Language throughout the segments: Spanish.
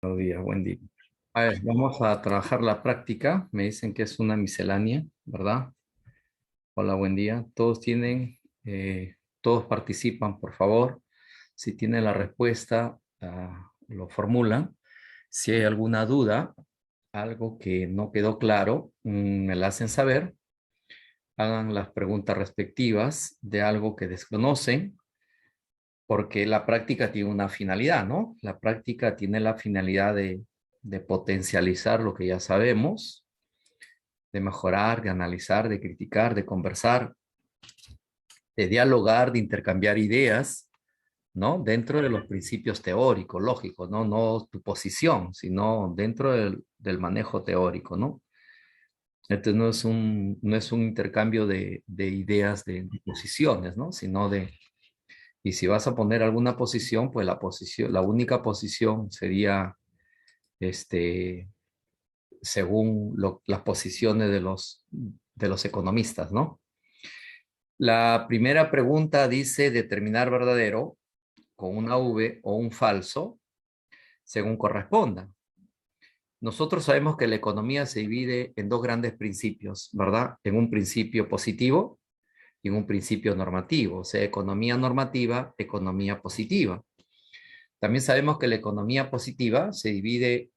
Buenos días, buen día. A ver, vamos a trabajar la práctica. Me dicen que es una miscelánea, ¿verdad? Hola, buen día. Todos participan, por favor. Si tienen la respuesta, lo formulan. Si hay alguna duda, algo que no quedó claro, me la hacen saber. Hagan las preguntas respectivas de algo que desconocen, porque la práctica tiene una finalidad, ¿no? La práctica tiene la finalidad de potencializar lo que ya sabemos, de mejorar, de analizar, de criticar, de conversar, de dialogar, de intercambiar ideas, ¿no? Dentro de los principios teóricos, lógicos, ¿no? No tu posición, sino dentro del manejo teórico, ¿no? Entonces no es un intercambio de ideas, de posiciones, ¿no? Sino y si vas a poner alguna posición, pues la única posición sería, este, según las posiciones de los economistas, ¿no? La primera pregunta dice determinar verdadero con una V o un falso, según corresponda. Nosotros sabemos que la economía se divide en dos grandes principios, ¿verdad? En un principio positivo y en un principio normativo, o sea, economía normativa, economía positiva. También sabemos que la economía positiva se divide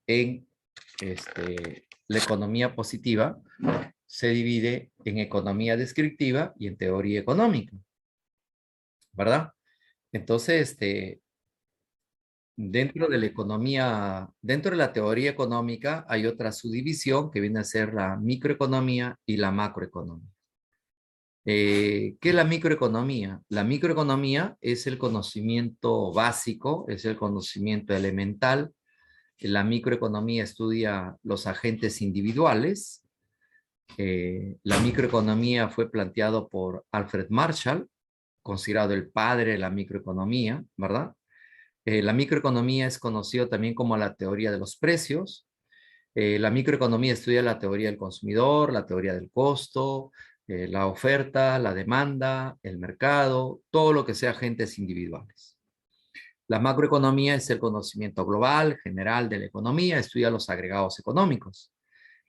la economía positiva se divide en economía descriptiva y en teoría económica, ¿verdad? Entonces, dentro de la teoría económica hay otra subdivisión que viene a ser la microeconomía y la macroeconomía. ¿Qué es la microeconomía? La microeconomía es el conocimiento básico, es el conocimiento elemental. La microeconomía estudia los agentes individuales. La microeconomía fue planteado por Alfred Marshall, considerado el padre de la microeconomía, ¿verdad? La microeconomía es conocido también como la teoría de los precios. La microeconomía estudia la teoría del consumidor, la teoría del costo, la oferta, la demanda, el mercado, todo lo que sea agentes individuales. La macroeconomía es el conocimiento global, general de la economía, estudia los agregados económicos.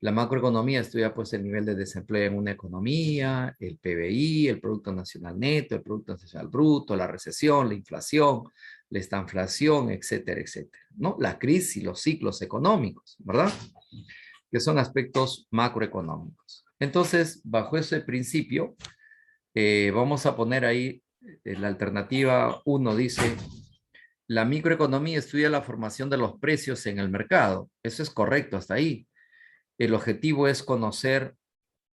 La macroeconomía estudia pues el nivel de desempleo en una economía, el PBI, el Producto Nacional Neto, el Producto Nacional Bruto, la recesión, la inflación, la estanflación, etcétera, etcétera, ¿no? La crisis y los ciclos económicos, ¿verdad? Que son aspectos macroeconómicos. Entonces, bajo ese principio, vamos a poner ahí la alternativa 1 dice, la microeconomía estudia la formación de los precios en el mercado. Eso es correcto hasta ahí. El objetivo es conocer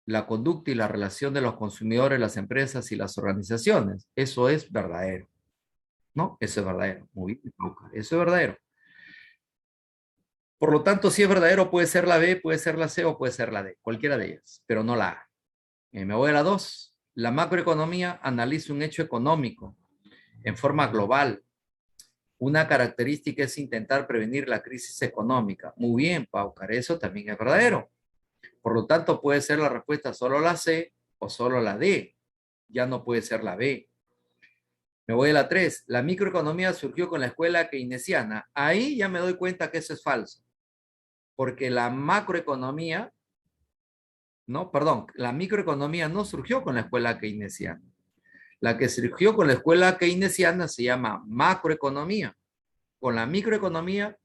la conducta y la relación de los consumidores, las empresas y las organizaciones. Eso es verdadero, ¿no? Eso es verdadero. Muy bien, Pauca. Eso es verdadero. Por lo tanto, si es verdadero, puede ser la B, puede ser la C o puede ser la D, cualquiera de ellas, pero no la A. Me voy a la 2. La macroeconomía analiza un hecho económico en forma global. Una característica es intentar prevenir la crisis económica. Muy bien, Paucar, eso también es verdadero. Por lo tanto, puede ser la respuesta solo la C o solo la D. Ya no puede ser la B. Me voy a la 3. La microeconomía surgió con la escuela keynesiana. Ahí ya me doy cuenta que eso es falso. Porque la macroeconomía, no, perdón, la microeconomía no surgió con la escuela keynesiana. La que surgió con la escuela keynesiana se llama macroeconomía. Con la microeconomía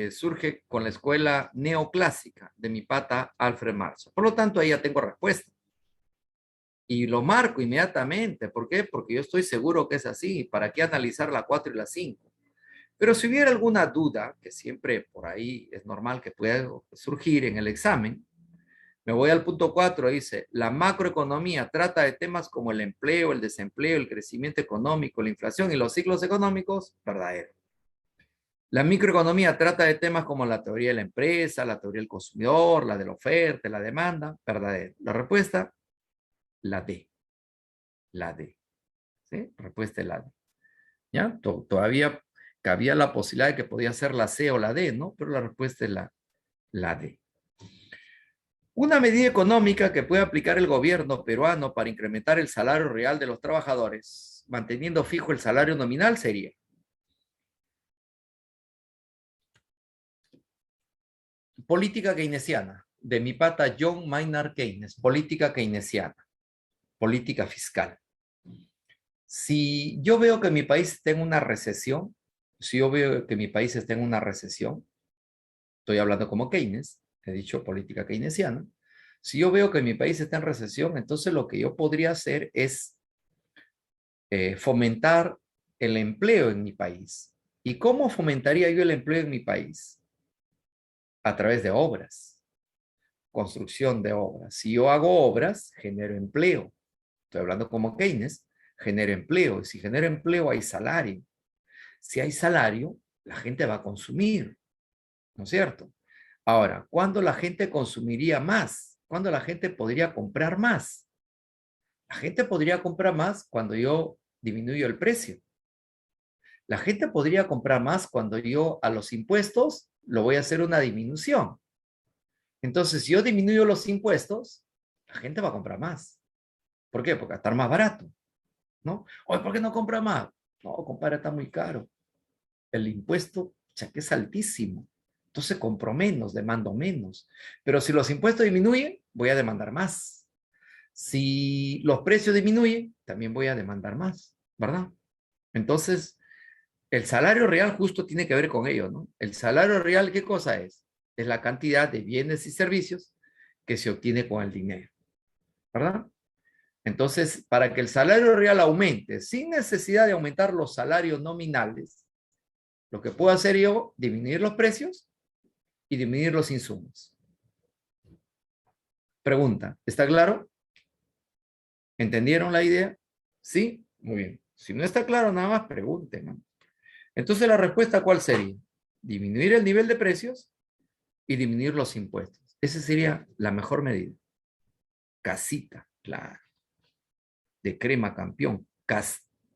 surge con la escuela neoclásica de mi pata Alfred Marshall. Por lo tanto, ahí ya tengo respuesta. Y lo marco inmediatamente. ¿Por qué? Porque yo estoy seguro que es así. ¿Para qué analizar la 4 y la 5? Pero si hubiera alguna duda, que siempre por ahí es normal que pueda surgir en el examen, me voy al punto 4, dice, la macroeconomía trata de temas como el empleo, el desempleo, el crecimiento económico, la inflación y los ciclos económicos, verdadero. La microeconomía trata de temas como la teoría de la empresa, la teoría del consumidor, la de la oferta, la demanda, verdadero. La respuesta, la D. La D. ¿Sí? Respuesta es la D. ¿Ya? Todavía cabía la posibilidad de que podía ser la C o la D, ¿no? Pero la respuesta es la D. Una medida económica que puede aplicar el gobierno peruano para incrementar el salario real de los trabajadores, manteniendo fijo el salario nominal, sería. política keynesiana, de mi pata John Maynard Keynes, política keynesiana, política fiscal. Si yo veo que mi país está en una recesión, si yo veo que mi país está en una recesión, estoy hablando como Keynes, he dicho política keynesiana, si yo veo que mi país está en recesión, entonces lo que yo podría hacer es fomentar el empleo en mi país. ¿Y cómo fomentaría yo el empleo en mi país? A través de obras, construcción de obras. Si yo hago obras, genero empleo. Estoy hablando como Keynes, genero empleo. Y si genero empleo, hay salario. Si hay salario, la gente va a consumir, ¿no es cierto? Ahora, ¿cuándo la gente consumiría más? ¿Cuándo la gente podría comprar más? La gente podría comprar más cuando yo disminuyo el precio. La gente podría comprar más cuando yo a los impuestos lo voy a hacer una disminución. Entonces, si yo disminuyo los impuestos, la gente va a comprar más. ¿Por qué? Porque va a estar más barato, ¿no? Oye, ¿por qué no compra más? No, compadre, está muy caro. El impuesto, ya que es altísimo. Entonces compro menos, demando menos. Pero si los impuestos disminuyen, voy a demandar más. Si los precios disminuyen, también voy a demandar más, ¿verdad? Entonces, el salario real justo tiene que ver con ello, ¿no? El salario real, ¿qué cosa es? Es la cantidad de bienes y servicios que se obtiene con el dinero, ¿verdad? Entonces, para que el salario real aumente sin necesidad de aumentar los salarios nominales, lo que puedo hacer yo, disminuir los precios y disminuir los insumos. Pregunta, ¿está claro? ¿Entendieron la idea? ¿Sí? Muy bien. Si no está claro, nada más pregunten, ¿no? Entonces, ¿la respuesta cuál sería? Disminuir el nivel de precios y disminuir los impuestos. Esa sería la mejor medida. Casita, claro. De crema campeón.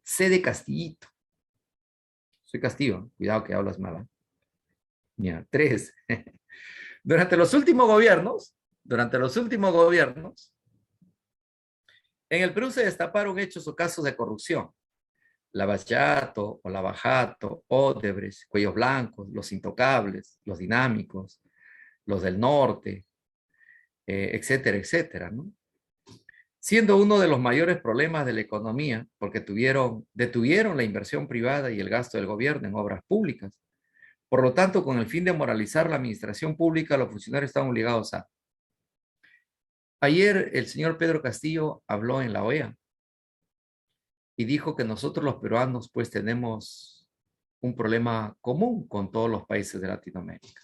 C de Castillito. Soy Castillo. Cuidado que hablas mal, ¿eh? Mira, 3. Durante los últimos gobiernos, en el Perú se destaparon hechos o casos de corrupción. Lavallato o Lavajato, Odebrecht, Cuellos Blancos, los Intocables, los Dinámicos, los del Norte, etcétera, etcétera, ¿no? Siendo uno de los mayores problemas de la economía, porque detuvieron la inversión privada y el gasto del gobierno en obras públicas. Por lo tanto, con el fin de moralizar la administración pública, los funcionarios están obligados a... Ayer el señor Pedro Castillo habló en la OEA y dijo que nosotros los peruanos pues tenemos un problema común con todos los países de Latinoamérica.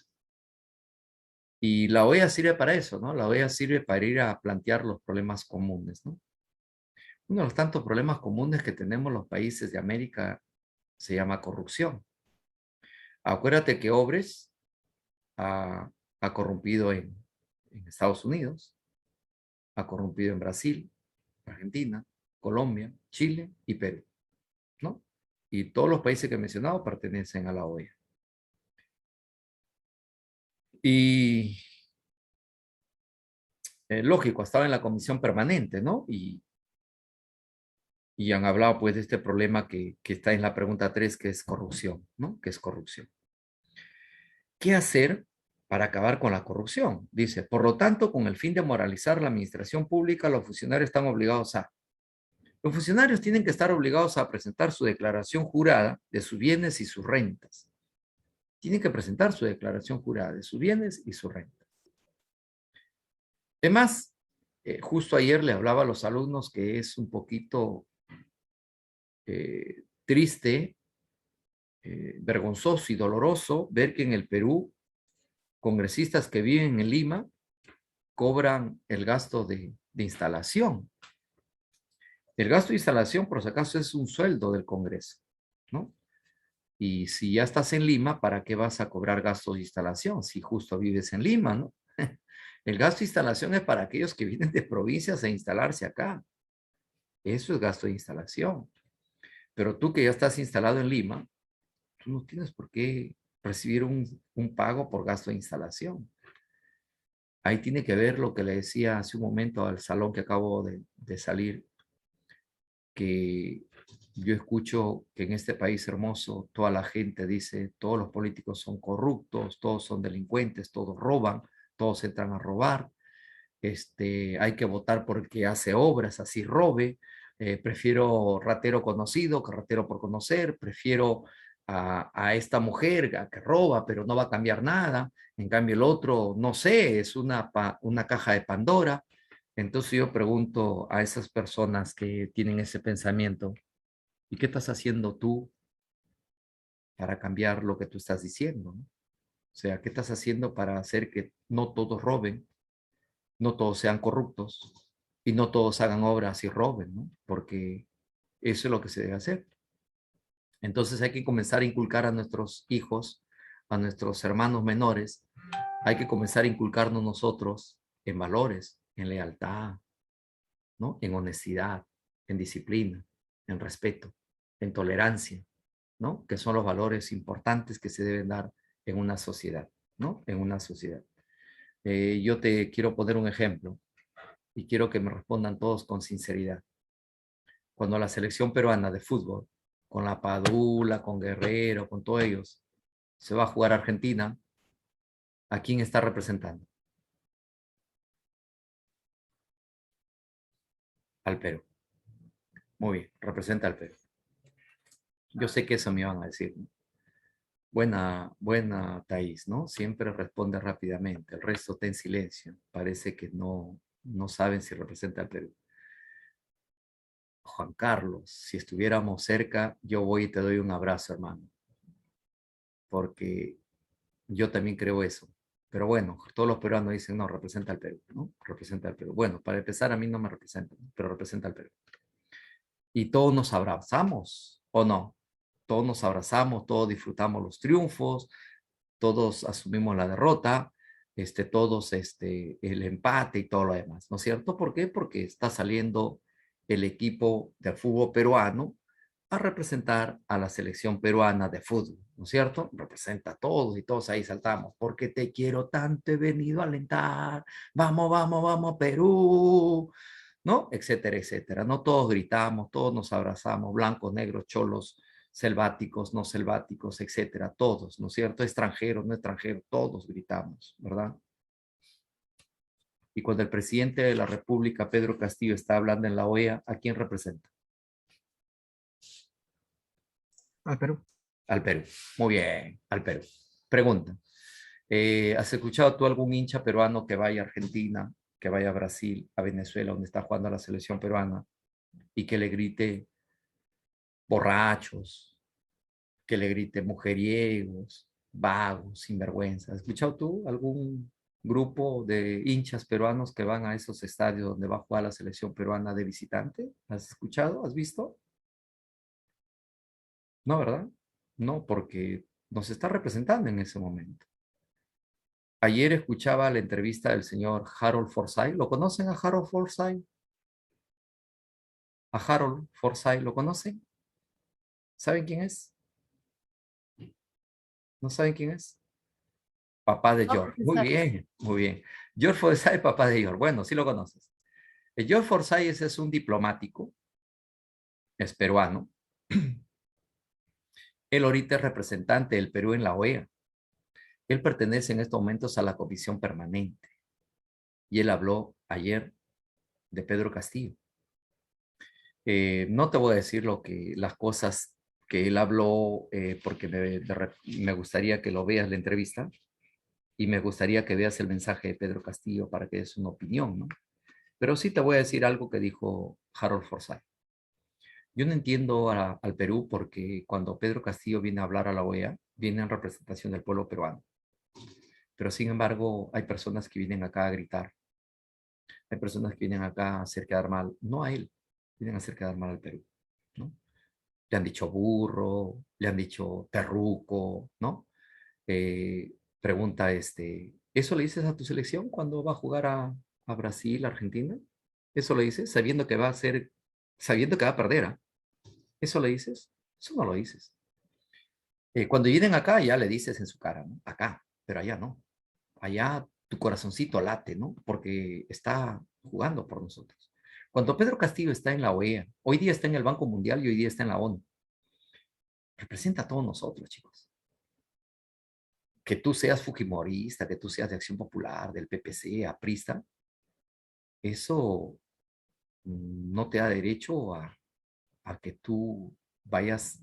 Y la OEA sirve para eso, ¿no? La OEA sirve para ir a plantear los problemas comunes, ¿no? Uno de los tantos problemas comunes que tenemos los países de América se llama corrupción. Acuérdate que Obres ha corrompido en Estados Unidos, ha corrompido en Brasil, Argentina, Colombia, Chile y Perú, ¿no? Y todos los países que he mencionado pertenecen a la OEA. Y lógico, estaba en la comisión permanente, ¿no? Y han hablado pues de este problema que está en la pregunta 3, que es corrupción, ¿no? ¿Qué es corrupción? ¿Qué hacer para acabar con la corrupción? Dice, por lo tanto, con el fin de moralizar la administración pública, los funcionarios están obligados a... Los funcionarios tienen que estar obligados a presentar su declaración jurada de sus bienes y sus rentas. Tienen que presentar su declaración jurada de sus bienes y sus rentas. Además, justo ayer le hablaba a los alumnos que es un poquito triste, vergonzoso y doloroso ver que en el Perú, congresistas que viven en Lima cobran el gasto de instalación. El gasto de instalación, por si acaso, es un sueldo del Congreso, ¿no? Y si ya estás en Lima, ¿para qué vas a cobrar gastos de instalación? Si justo vives en Lima, ¿no? El gasto de instalación es para aquellos que vienen de provincias a instalarse acá. Eso es gasto de instalación. Pero tú que ya estás instalado en Lima, tú no tienes por qué recibir un pago por gasto de instalación. Ahí tiene que ver lo que le decía hace un momento al salón que acabo de salir, que Yo escucho que en este país hermoso toda la gente dice, todos los políticos son corruptos, todos son delincuentes, todos roban, todos entran a robar. Hay que votar por el que hace obras, así robe. Prefiero ratero conocido que ratero por conocer. Prefiero a esta mujer que roba, pero no va a cambiar nada. En cambio, el otro, no sé, es una caja de Pandora. Entonces yo pregunto a esas personas que tienen ese pensamiento, ¿y qué estás haciendo tú para cambiar lo que tú estás diciendo? ¿No? O sea, ¿qué estás haciendo para hacer que no todos roben, no todos sean corruptos y no todos hagan obras y roben? ¿No? Porque eso es lo que se debe hacer. Entonces hay que comenzar a inculcar a nuestros hijos, a nuestros hermanos menores, hay que comenzar a inculcarnos nosotros en valores, en lealtad, ¿no? En honestidad, en disciplina, en respeto, en tolerancia, ¿no? Que son los valores importantes que se deben dar en una sociedad, ¿no? En una sociedad. Yo te quiero poner un ejemplo y quiero que me respondan todos con sinceridad. Cuando la selección peruana de fútbol, con la Padula, con Guerrero, con todos ellos, se va a jugar a Argentina, ¿a quién está representando? Al Perú. Muy bien, representa al Perú. Yo sé que eso me iban a decir, ¿no? Buena, Thaís, ¿no? Siempre responde rápidamente, el resto está en silencio. Parece que no saben si representa al Perú. Juan Carlos, si estuviéramos cerca, yo voy y te doy un abrazo, hermano, porque yo también creo eso. Pero bueno, todos los peruanos dicen, no, representa al Perú, ¿no? Representa al Perú. Bueno, para empezar, a mí no me representa, ¿no? Pero representa al Perú. Y todos nos abrazamos, ¿o no? Todos nos abrazamos, todos disfrutamos los triunfos, todos asumimos la derrota, todos el empate y todo lo demás, ¿no es cierto? ¿Por qué? Porque está saliendo el equipo de fútbol peruano a representar a la selección peruana de fútbol, ¿no es cierto? Representa a todos y todos ahí saltamos, porque te quiero tanto, he venido a alentar, vamos, vamos, vamos, Perú, ¿no? Etcétera, etcétera. No todos gritamos, todos nos abrazamos, blancos, negros, cholos, selváticos, no selváticos, etcétera, todos, ¿no es cierto? Extranjeros, no extranjeros, todos gritamos, ¿verdad? Y cuando el presidente de la República, Pedro Castillo, está hablando en la OEA, ¿a quién representa? Al Perú. Al Perú. Muy bien, al Perú. Pregunta. ¿Has escuchado tú algún hincha peruano que vaya a Argentina, que vaya a Brasil, a Venezuela, donde está jugando la selección peruana, y que le grite borrachos, que le grite mujeriegos, vagos, sinvergüenzas? ¿Has escuchado tú algún grupo de hinchas peruanos que van a esos estadios donde va a jugar la selección peruana de visitante? ¿Has escuchado? ¿Has visto? No, ¿verdad? No, porque nos está representando en ese momento. Ayer escuchaba la entrevista del señor Harold Forsyth. ¿Lo conocen a Harold Forsyth? ¿A Harold Forsyth lo conocen? ¿Saben quién es? ¿No saben quién es? Papá de No, George. sí Muy está. bien, muy bien. George Forsyth, papá de George. Bueno, sí lo conoces. George Forsyth es un diplomático, es peruano. Él ahorita es representante del Perú en la OEA. Él pertenece en estos momentos a la comisión permanente. Y él habló ayer de Pedro Castillo. No te voy a decir las cosas que él habló, porque me gustaría que lo veas la entrevista y me gustaría que veas el mensaje de Pedro Castillo para que des una opinión, ¿no? Pero sí te voy a decir algo que dijo Harold Forsyth. Yo no entiendo al Perú porque cuando Pedro Castillo viene a hablar a la OEA, viene en representación del pueblo peruano. Pero sin embargo, hay personas que vienen acá a gritar, hay personas que vienen acá a hacer quedar mal, no a él, vienen a hacer quedar mal al Perú, ¿no? Le han dicho burro, le han dicho perruco, ¿no? Pregunta ¿eso le dices a tu selección cuando va a jugar a Brasil, Argentina? ¿Eso le dices sabiendo que va a ser, sabiendo que va a perder? ¿Ah? ¿Eso le dices? Eso no lo dices. Cuando vienen acá ya le dices en su cara, ¿no? Acá, pero allá no. Allá tu corazoncito late, ¿no? Porque está jugando por nosotros. Cuando Pedro Castillo está en la OEA, hoy día está en el Banco Mundial y hoy día está en la ONU, representa a todos nosotros, chicos. Que tú seas fujimorista, que tú seas de Acción Popular, del PPC, aprista, eso no te da derecho a que tú vayas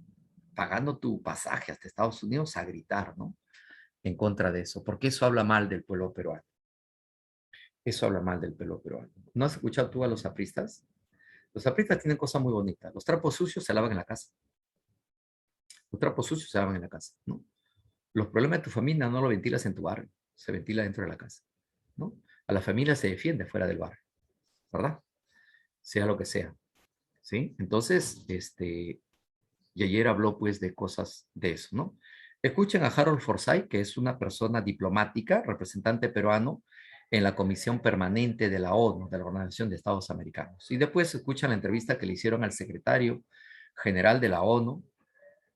pagando tu pasaje hasta Estados Unidos a gritar, ¿no? En contra de eso, porque eso habla mal del pueblo peruano. Eso habla mal del pueblo peruano. ¿No has escuchado tú a los apristas? Los apristas tienen cosas muy bonitas. Los trapos sucios se lavan en la casa. Los trapos sucios se lavan en la casa, ¿no? Los problemas de tu familia no los ventilas en tu barrio, se ventila dentro de la casa, ¿no? A la familia se defiende fuera del barrio, ¿verdad? Sea lo que sea, ¿sí? Entonces, y ayer habló pues de cosas de eso, ¿no? Escuchen a Harold Forsyth, que es una persona diplomática, representante peruano en la Comisión Permanente de la ONU, de la Organización de Estados Americanos. Y después escuchan la entrevista que le hicieron al secretario general de la ONU,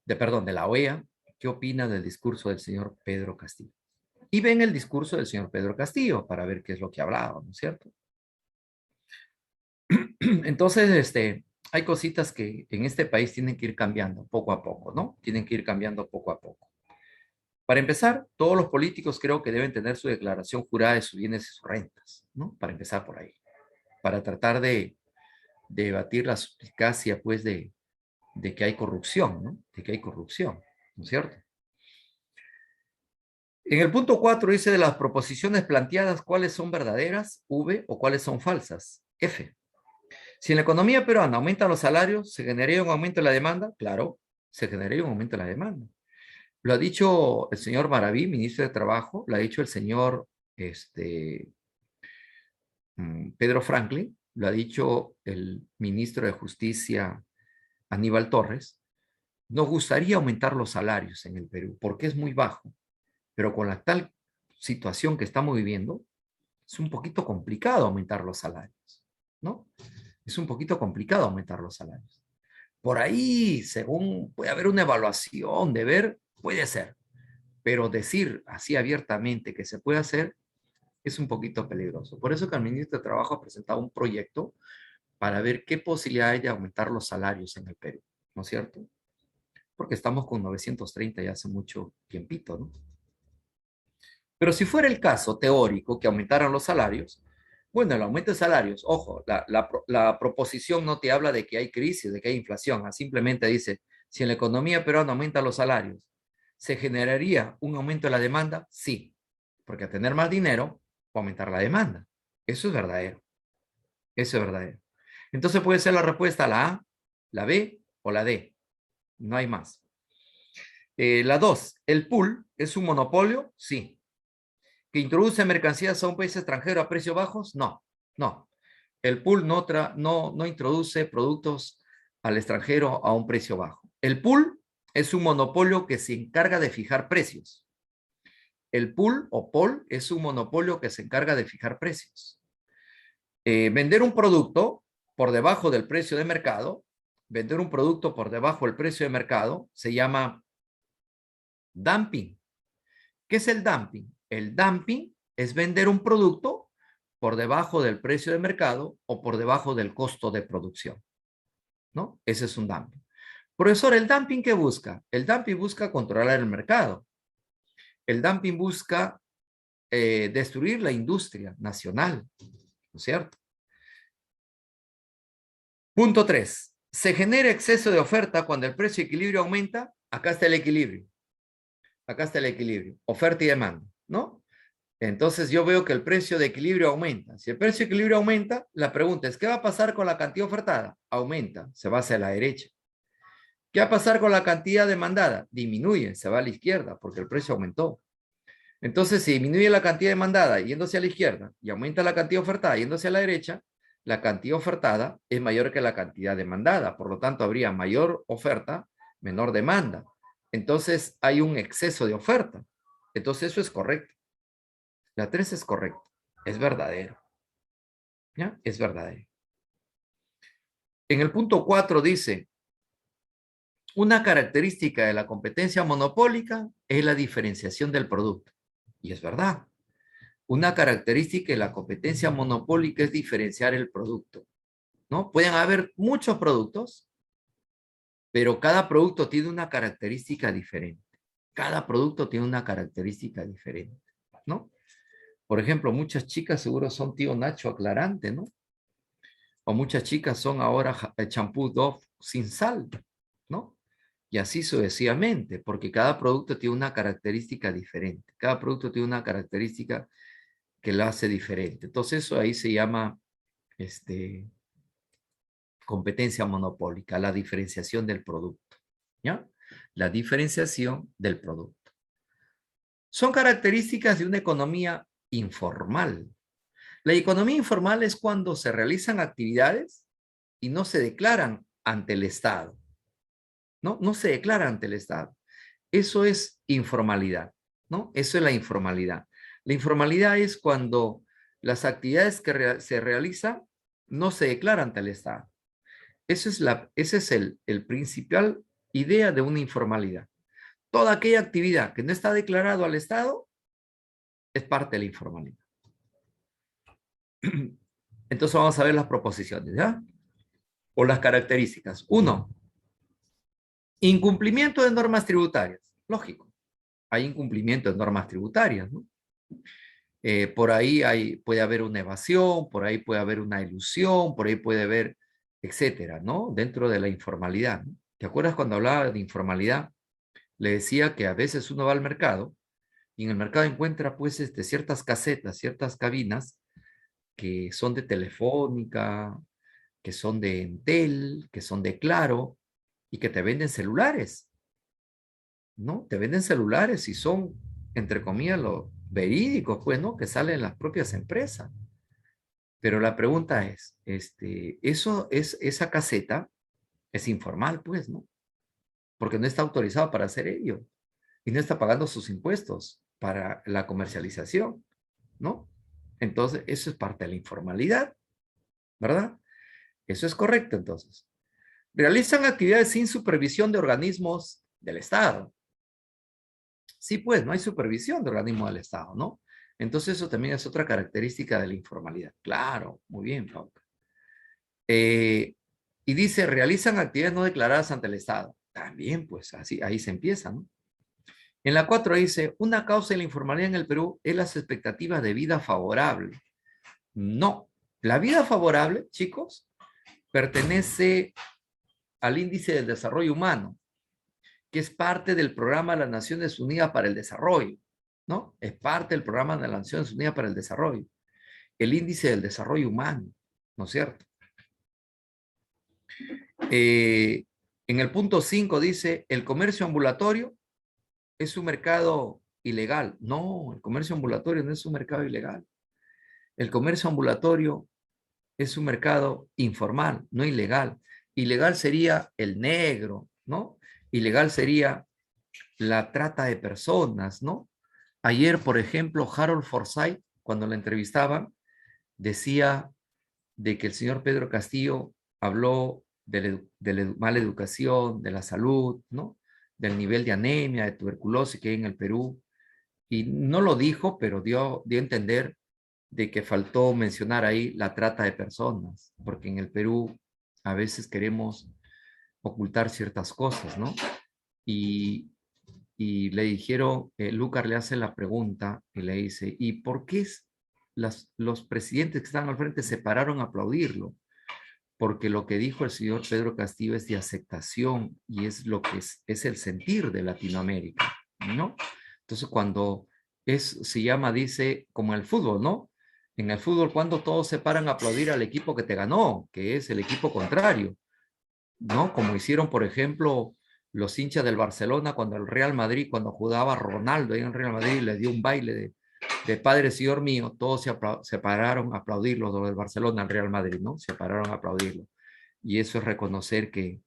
de la OEA, qué opina del discurso del señor Pedro Castillo. Y ven el discurso del señor Pedro Castillo para ver qué es lo que hablaba, ¿no es cierto? Entonces, hay cositas que en este país tienen que ir cambiando poco a poco, ¿no? Tienen que ir cambiando poco a poco. Para empezar, todos los políticos creo que deben tener su declaración jurada de sus bienes y sus rentas, ¿no? Para empezar por ahí. Para tratar de debatir la suspicacia, pues, de que hay corrupción, ¿no? De que hay corrupción, ¿no es cierto? En el punto 4 dice de las proposiciones planteadas, ¿cuáles son verdaderas? V o cuáles son falsas. F. Si en la economía peruana aumentan los salarios, ¿se generaría un aumento en la demanda? Claro, se generaría un aumento en la demanda. Lo ha dicho el señor Maraví, ministro de Trabajo, lo ha dicho el señor Pedro Franklin, lo ha dicho el ministro de Justicia Aníbal Torres. Nos gustaría aumentar los salarios en el Perú porque es muy bajo, pero con la tal situación que estamos viviendo, es un poquito complicado aumentar los salarios, ¿no? Es un poquito complicado aumentar los salarios. Por ahí, según puede haber una evaluación de ver, puede ser, pero decir así abiertamente que se puede hacer es un poquito peligroso. Por eso que el ministro de Trabajo ha presentado un proyecto para ver qué posibilidad hay de aumentar los salarios en el Perú, ¿no es cierto? Porque estamos con 930 ya hace mucho tiempito, ¿no? Pero si fuera el caso teórico que aumentaran los salarios, bueno, el aumento de salarios, ojo, la proposición no te habla de que hay crisis, de que hay inflación, simplemente dice, si en la economía peruana aumentan los salarios, ¿se generaría un aumento de la demanda? Sí, porque a tener más dinero, va a aumentar la demanda. Eso es verdadero, eso es verdadero. Entonces puede ser la respuesta la A, la B o la D, no hay más. La 2, ¿el pool es un monopolio? Sí. ¿Que introduce mercancías a un país extranjero a precios bajos? No, no. El pool no introduce productos al extranjero a un precio bajo. El pool es un monopolio que se encarga de fijar precios. El pool o pool es un monopolio que se encarga de fijar precios. Vender un producto por debajo del precio de mercado, vender un producto por debajo del precio de mercado se llama dumping. ¿Qué es el dumping? El dumping es vender un producto por debajo del precio de mercado o por debajo del costo de producción, ¿no? Ese es un dumping. Profesor, ¿el dumping qué busca? El dumping busca controlar el mercado. El dumping busca destruir la industria nacional, ¿no es cierto? Punto 3. ¿Se genera exceso de oferta cuando el precio de equilibrio aumenta? Acá está el equilibrio. Acá está el equilibrio. Oferta y demanda, ¿no? Entonces yo veo que el precio de equilibrio aumenta. Si el precio de equilibrio aumenta, la pregunta es, ¿qué va a pasar con la cantidad ofertada? Aumenta, se va hacia la derecha. ¿Qué va a pasar con la cantidad demandada? Disminuye, se va a la izquierda porque el precio aumentó. Entonces, si disminuye la cantidad demandada yéndose a la izquierda y aumenta la cantidad ofertada yéndose a la derecha, la cantidad ofertada es mayor que la cantidad demandada. Por lo tanto, habría mayor oferta, menor demanda. Entonces, hay un exceso de oferta. Entonces, eso es correcto. La 3 es correcta. Es verdadero. ¿Ya? Es verdadero. En el punto 4 dice, una característica de la competencia monopólica es la diferenciación del producto. Y es verdad. Una característica de la competencia monopólica es diferenciar el producto. ¿no? Pueden haber muchos productos, pero cada producto tiene una característica diferente. Cada producto tiene una característica diferente, ¿no? Por ejemplo, muchas chicas seguro son tío Nacho aclarante, ¿no? O muchas chicas son ahora champú Dove sin sal, ¿no? Y así sucesivamente, porque cada producto tiene una característica diferente. Cada producto tiene una característica que lo hace diferente. Entonces eso ahí se llama competencia monopólica, la diferenciación del producto, ¿ya? La diferenciación del producto. Son características de una economía informal. La economía informal es cuando se realizan actividades y no se declaran ante el Estado, ¿no? No se declara ante el Estado. Eso es informalidad, ¿no? Eso es la informalidad. La informalidad es cuando las actividades que se realizan no se declaran ante el Estado. Ese es el principal idea de una informalidad. Toda aquella actividad que no está declarado al Estado es parte de la informalidad. Entonces vamos a ver las proposiciones, ¿ya? O las características. Uno, incumplimiento de normas tributarias. Lógico, hay incumplimiento de normas tributarias, ¿no? Por ahí puede haber una evasión, por ahí puede haber una ilusión, por ahí puede haber, etcétera, ¿no? Dentro de la informalidad, ¿no? ¿Te acuerdas cuando hablaba de informalidad? Le decía que a veces uno va al mercado y en el mercado encuentra pues ciertas casetas, ciertas cabinas que son de Telefónica, que son de Entel, que son de Claro y que te venden celulares, ¿no? Te venden celulares y son, entre comillas, los verídicos, pues, ¿no? Que salen en las propias empresas. Pero la pregunta es, esa caseta es informal, pues, ¿no? Porque no está autorizado para hacer ello y no está pagando sus impuestos para la comercialización, ¿no? Entonces, eso es parte de la informalidad, ¿verdad? Eso es correcto, entonces. Realizan actividades sin supervisión de organismos del Estado. Sí, pues, no hay supervisión de organismos del Estado, ¿no? Entonces, eso también es otra característica de la informalidad. Claro, muy bien, Pauca. Y dice, realizan actividades no declaradas ante el Estado. También, pues, así, ahí se empieza, ¿no? En la 4 dice, una causa de la informalidad en el Perú es las expectativas de vida favorable. No, la vida favorable, chicos, pertenece al Índice del Desarrollo Humano, que es parte del programa de las Naciones Unidas para el Desarrollo, ¿no? Es parte del programa de las Naciones Unidas para el Desarrollo. El Índice del Desarrollo Humano, ¿no es cierto? En el punto 5 dice, el comercio ambulatorio es un mercado ilegal. No, el comercio ambulatorio no es un mercado ilegal. El comercio ambulatorio es un mercado informal, no ilegal. Ilegal sería el negro, ¿no? Ilegal sería la trata de personas, ¿no? Ayer, por ejemplo, Harold Forsyth, cuando lo entrevistaban, decía de que el señor Pedro Castillo habló de la mala educación, de la salud, ¿no? Del nivel de anemia, de tuberculosis que hay en el Perú. Y no lo dijo, pero dio a entender de que faltó mencionar ahí la trata de personas, porque en el Perú a veces queremos ocultar ciertas cosas, ¿no? Y, y le dijeron, Lucas le hace la pregunta y le dice, ¿y por qué los presidentes que están al frente se pararon a aplaudirlo? Porque lo que dijo el señor Pedro Castillo es de aceptación y es lo que es el sentir de Latinoamérica, ¿no? Entonces, cuando se llama, dice, como el fútbol, ¿no? En el fútbol, cuando todos se paran a aplaudir al equipo que te ganó, que es el equipo contrario, ¿no? Como hicieron, por ejemplo, los hinchas del Barcelona cuando el Real Madrid, cuando jugaba Ronaldo ahí en el Real Madrid, le dio un baile de Padre Señor mío, todos se pararon a aplaudirlo, los del Barcelona al Real Madrid, ¿no? Se pararon a aplaudirlo. Y eso es reconocer que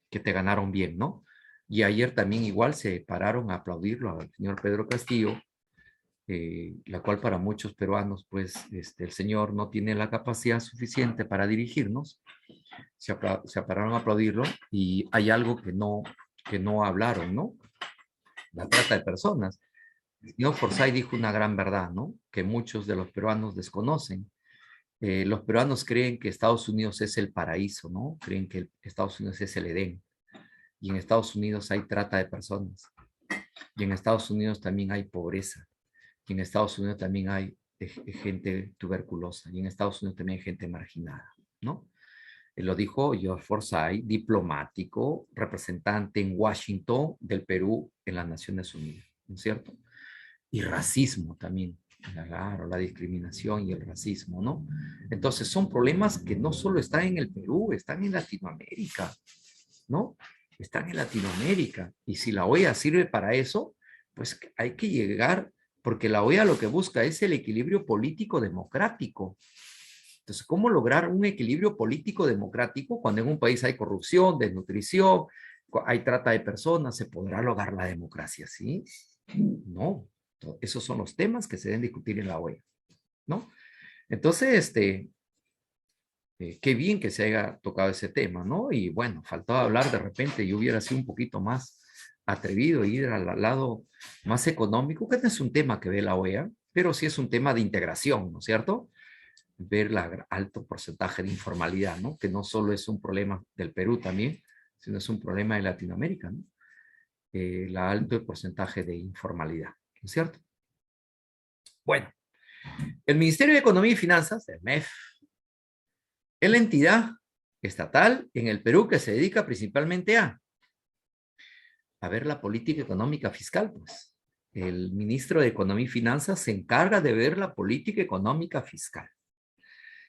te ganaron bien, ¿no? Y ayer también igual se pararon a aplaudirlo al señor Pedro Castillo, la cual para muchos peruanos, pues, el señor no tiene la capacidad suficiente para dirigirnos, se pararon a aplaudirlo y hay algo que no hablaron, ¿no? La trata de personas. El señor Forsyth dijo una gran verdad, ¿no? Que muchos de los peruanos desconocen, Los peruanos creen que Estados Unidos es el paraíso, ¿no? Creen que Estados Unidos es el Edén. Y en Estados Unidos hay trata de personas. Y en Estados Unidos también hay pobreza. Y en Estados Unidos también hay gente tuberculosa. Y en Estados Unidos también hay gente marginada, ¿no? Lo dijo George Forsyth, diplomático, representante en Washington del Perú en las Naciones Unidas, ¿no es cierto? Y racismo también, claro, la discriminación y el racismo, ¿no? Entonces son problemas que no solo están en el Perú, están en Latinoamérica, ¿no? Están en Latinoamérica. Y si la OEA sirve para eso, pues hay que llegar, porque la OEA lo que busca es el equilibrio político democrático. Entonces, ¿cómo lograr un equilibrio político democrático cuando en un país hay corrupción, desnutrición, hay trata de personas? ¿Se podrá lograr la democracia así? No. Esos son los temas que se deben discutir en la OEA, ¿no? Entonces, qué bien que se haya tocado ese tema, ¿no? Y bueno, faltaba hablar de repente, yo hubiera sido un poquito más atrevido, ir al lado más económico, que no es un tema que ve la OEA, pero sí es un tema de integración, ¿no es cierto? Ver el alto porcentaje de informalidad, ¿no? Que no solo es un problema del Perú también, sino es un problema de Latinoamérica, ¿no? El alto porcentaje de informalidad, ¿no es cierto? Bueno, el Ministerio de Economía y Finanzas, el MEF, es la entidad estatal en el Perú que se dedica principalmente a ver la política económica fiscal, pues. El ministro de Economía y Finanzas se encarga de ver la política económica fiscal.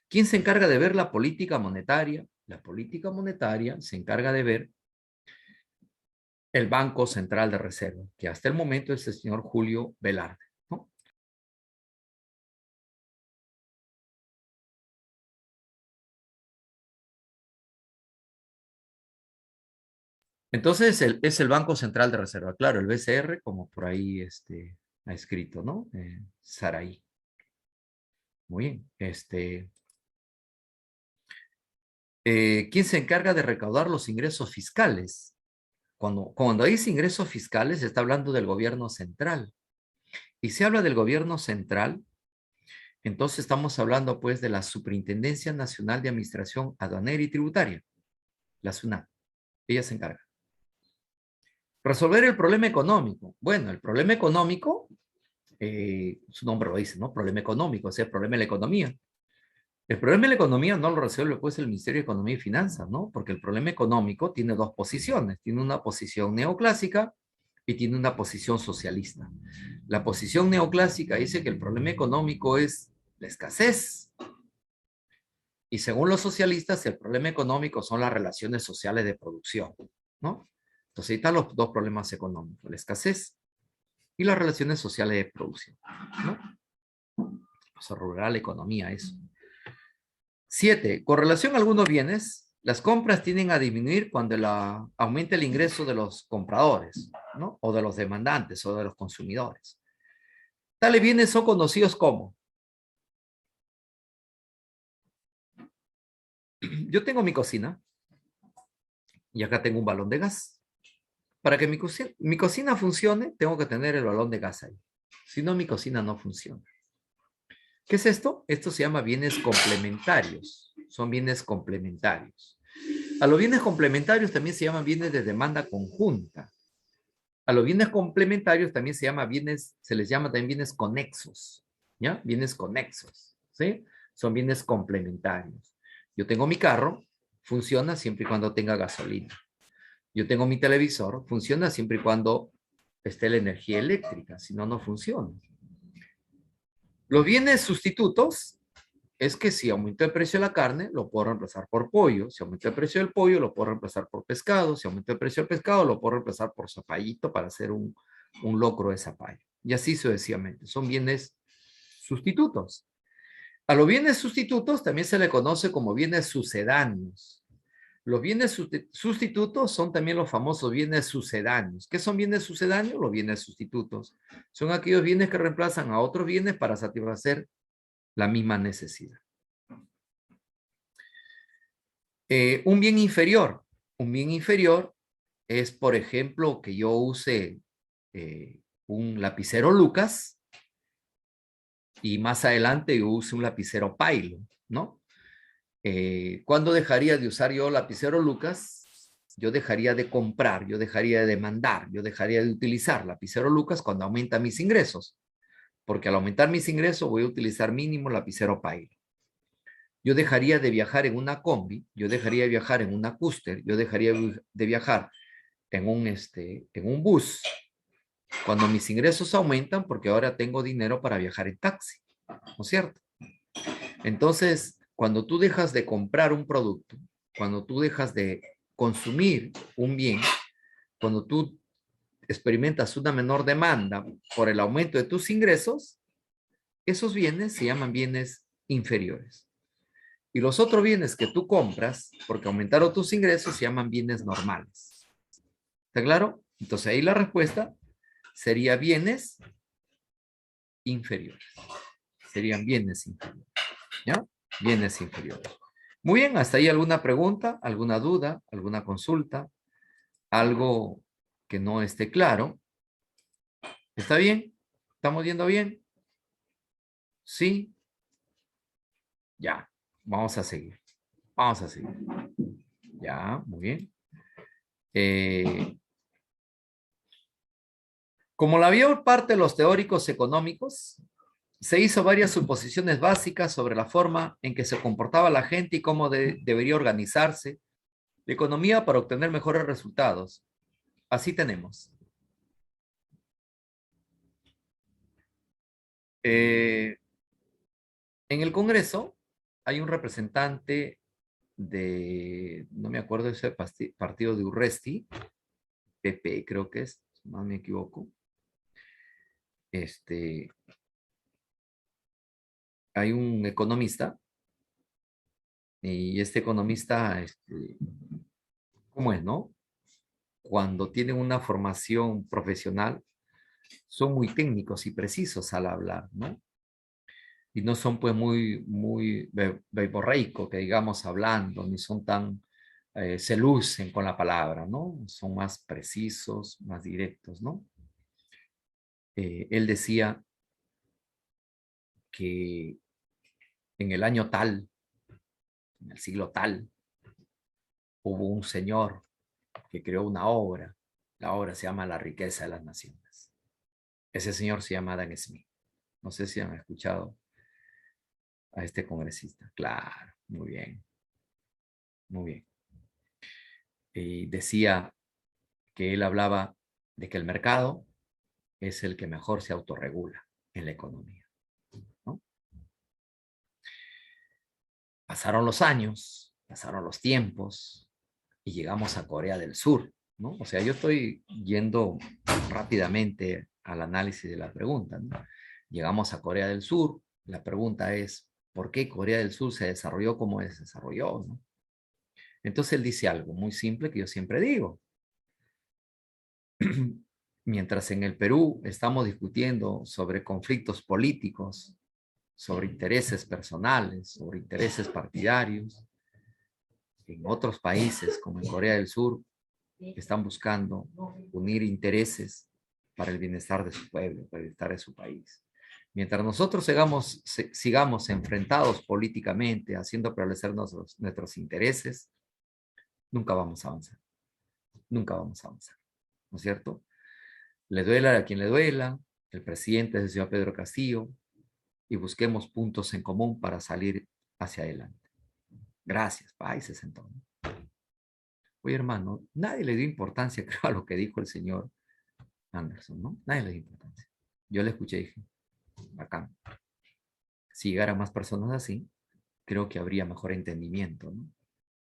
¿Quién se encarga de ver la política monetaria? La política monetaria se encarga de ver el Banco Central de Reserva, que hasta el momento es el señor Julio Velarde, ¿no? Entonces, es el Banco Central de Reserva. Claro, el BCR, como por ahí ha escrito, ¿no? Saraí. Muy bien. ¿Quién se encarga de recaudar los ingresos fiscales? Cuando dice ingresos fiscales, se está hablando del gobierno central. Y se habla del gobierno central, entonces estamos hablando pues de la Superintendencia Nacional de Administración Aduanera y Tributaria, la SUNAT. Ella se encarga. Resolver el problema económico. Bueno, el problema económico, su nombre lo dice, ¿no? Problema económico, o sea, el problema de la economía. El problema de la economía no lo resuelve pues el Ministerio de Economía y Finanzas, ¿no? Porque el problema económico tiene dos posiciones. Tiene una posición neoclásica y tiene una posición socialista. La posición neoclásica dice que el problema económico es la escasez. Y según los socialistas, el problema económico son las relaciones sociales de producción, ¿no? Entonces ahí están los dos problemas económicos, la escasez y las relaciones sociales de producción, ¿no? Vamos a regular la economía, eso. 7. Con relación a algunos bienes, las compras tienden a disminuir cuando aumenta el ingreso de los compradores, ¿no? O de los demandantes o de los consumidores. Tales bienes son conocidos como. Yo tengo mi cocina y acá tengo un balón de gas. Para que mi cocina funcione, tengo que tener el balón de gas ahí. Si no, mi cocina no funciona. ¿Qué es esto? Esto se llama bienes complementarios. Son bienes complementarios. A los bienes complementarios también se llaman bienes de demanda conjunta. A los bienes complementarios también se les llama también bienes conexos, ¿ya? Bienes conexos, ¿sí? Son bienes complementarios. Yo tengo mi carro, funciona siempre y cuando tenga gasolina. Yo tengo mi televisor, funciona siempre y cuando esté la energía eléctrica, si no, no funciona. Los bienes sustitutos es que si aumenta el precio de la carne, lo puedo reemplazar por pollo. Si aumenta el precio del pollo, lo puedo reemplazar por pescado. Si aumenta el precio del pescado, lo puedo reemplazar por zapallito para hacer un locro de zapallo. Y así sucesivamente. Son bienes sustitutos. A los bienes sustitutos también se le conoce como bienes sucedáneos. Los bienes sustitutos son también los famosos bienes sucedáneos. ¿Qué son bienes sucedáneos? Los bienes sustitutos. Son aquellos bienes que reemplazan a otros bienes para satisfacer la misma necesidad. Un bien inferior. Un bien inferior es, por ejemplo, que yo use un lapicero Lucas y más adelante yo use un lapicero Pailo, ¿no? ¿Cuándo dejaría de usar yo lapicero Lucas? Yo dejaría de comprar, yo dejaría de demandar, yo dejaría de utilizar lapicero Lucas cuando aumenta mis ingresos, porque al aumentar mis ingresos voy a utilizar mínimo lapicero Pailo. Yo dejaría de viajar en una combi, yo dejaría de viajar en una Custer, yo dejaría de viajar en un bus, cuando mis ingresos aumentan porque ahora tengo dinero para viajar en taxi, ¿no es cierto? Entonces, cuando tú dejas de comprar un producto, cuando tú dejas de consumir un bien, cuando tú experimentas una menor demanda por el aumento de tus ingresos, esos bienes se llaman bienes inferiores. Y los otros bienes que tú compras, porque aumentaron tus ingresos, se llaman bienes normales. ¿Está claro? Entonces ahí la respuesta sería bienes inferiores. Serían bienes inferiores. ¿Ya? Bienes inferiores. Muy bien, hasta ahí alguna pregunta, alguna duda, alguna consulta, algo que no esté claro. ¿Está bien? ¿Estamos yendo bien? Sí. Ya, vamos a seguir. Vamos a seguir. Ya, muy bien. Como la vio parte de los teóricos económicos, se hizo varias suposiciones básicas sobre la forma en que se comportaba la gente y cómo debería organizarse la economía para obtener mejores resultados. Así tenemos. En el Congreso hay un representante no me acuerdo de ese partido de Urresti, PP creo que es, si no me equivoco. Hay un economista y este economista, ¿cómo es, no? Cuando tienen una formación profesional, son muy técnicos y precisos al hablar, ¿no? Y no son pues muy verborreico, que digamos, hablando, ni son tan, se lucen con la palabra, ¿no? Son más precisos, más directos, ¿no? Él decía que en el año tal, en el siglo tal, hubo un señor que creó una obra. La obra se llama La riqueza de las naciones. Ese señor se llama Adam Smith. No sé si han escuchado a este congresista. Claro, muy bien, muy bien. Y decía que él hablaba de que el mercado es el que mejor se autorregula en la economía, ¿no? Pasaron los años, pasaron los tiempos y llegamos a Corea del Sur, ¿no? O sea, yo estoy yendo rápidamente al análisis de la pregunta, ¿no? Llegamos a Corea del Sur, la pregunta es, ¿por qué Corea del Sur se desarrolló como se desarrolló, ¿no? Entonces él dice algo muy simple que yo siempre digo. Mientras en el Perú estamos discutiendo sobre conflictos políticos, sobre intereses personales, sobre intereses partidarios, en otros países como en Corea del Sur están buscando unir intereses para el bienestar de su pueblo, para el bienestar de su país. Mientras nosotros sigamos enfrentados políticamente, haciendo prevalecer nuestros intereses, nunca vamos a avanzar. Nunca vamos a avanzar. ¿No es cierto? Le duela a quien le duela, el presidente es el señor Pedro Castillo, y busquemos puntos en común para salir hacia adelante. Gracias, países entonces. Oye, hermano, nadie le dio importancia, creo, a lo que dijo el señor Anderson, ¿no? Nadie le dio importancia. Yo le escuché y dije, bacán. Si llegara más personas así, creo que habría mejor entendimiento, ¿no?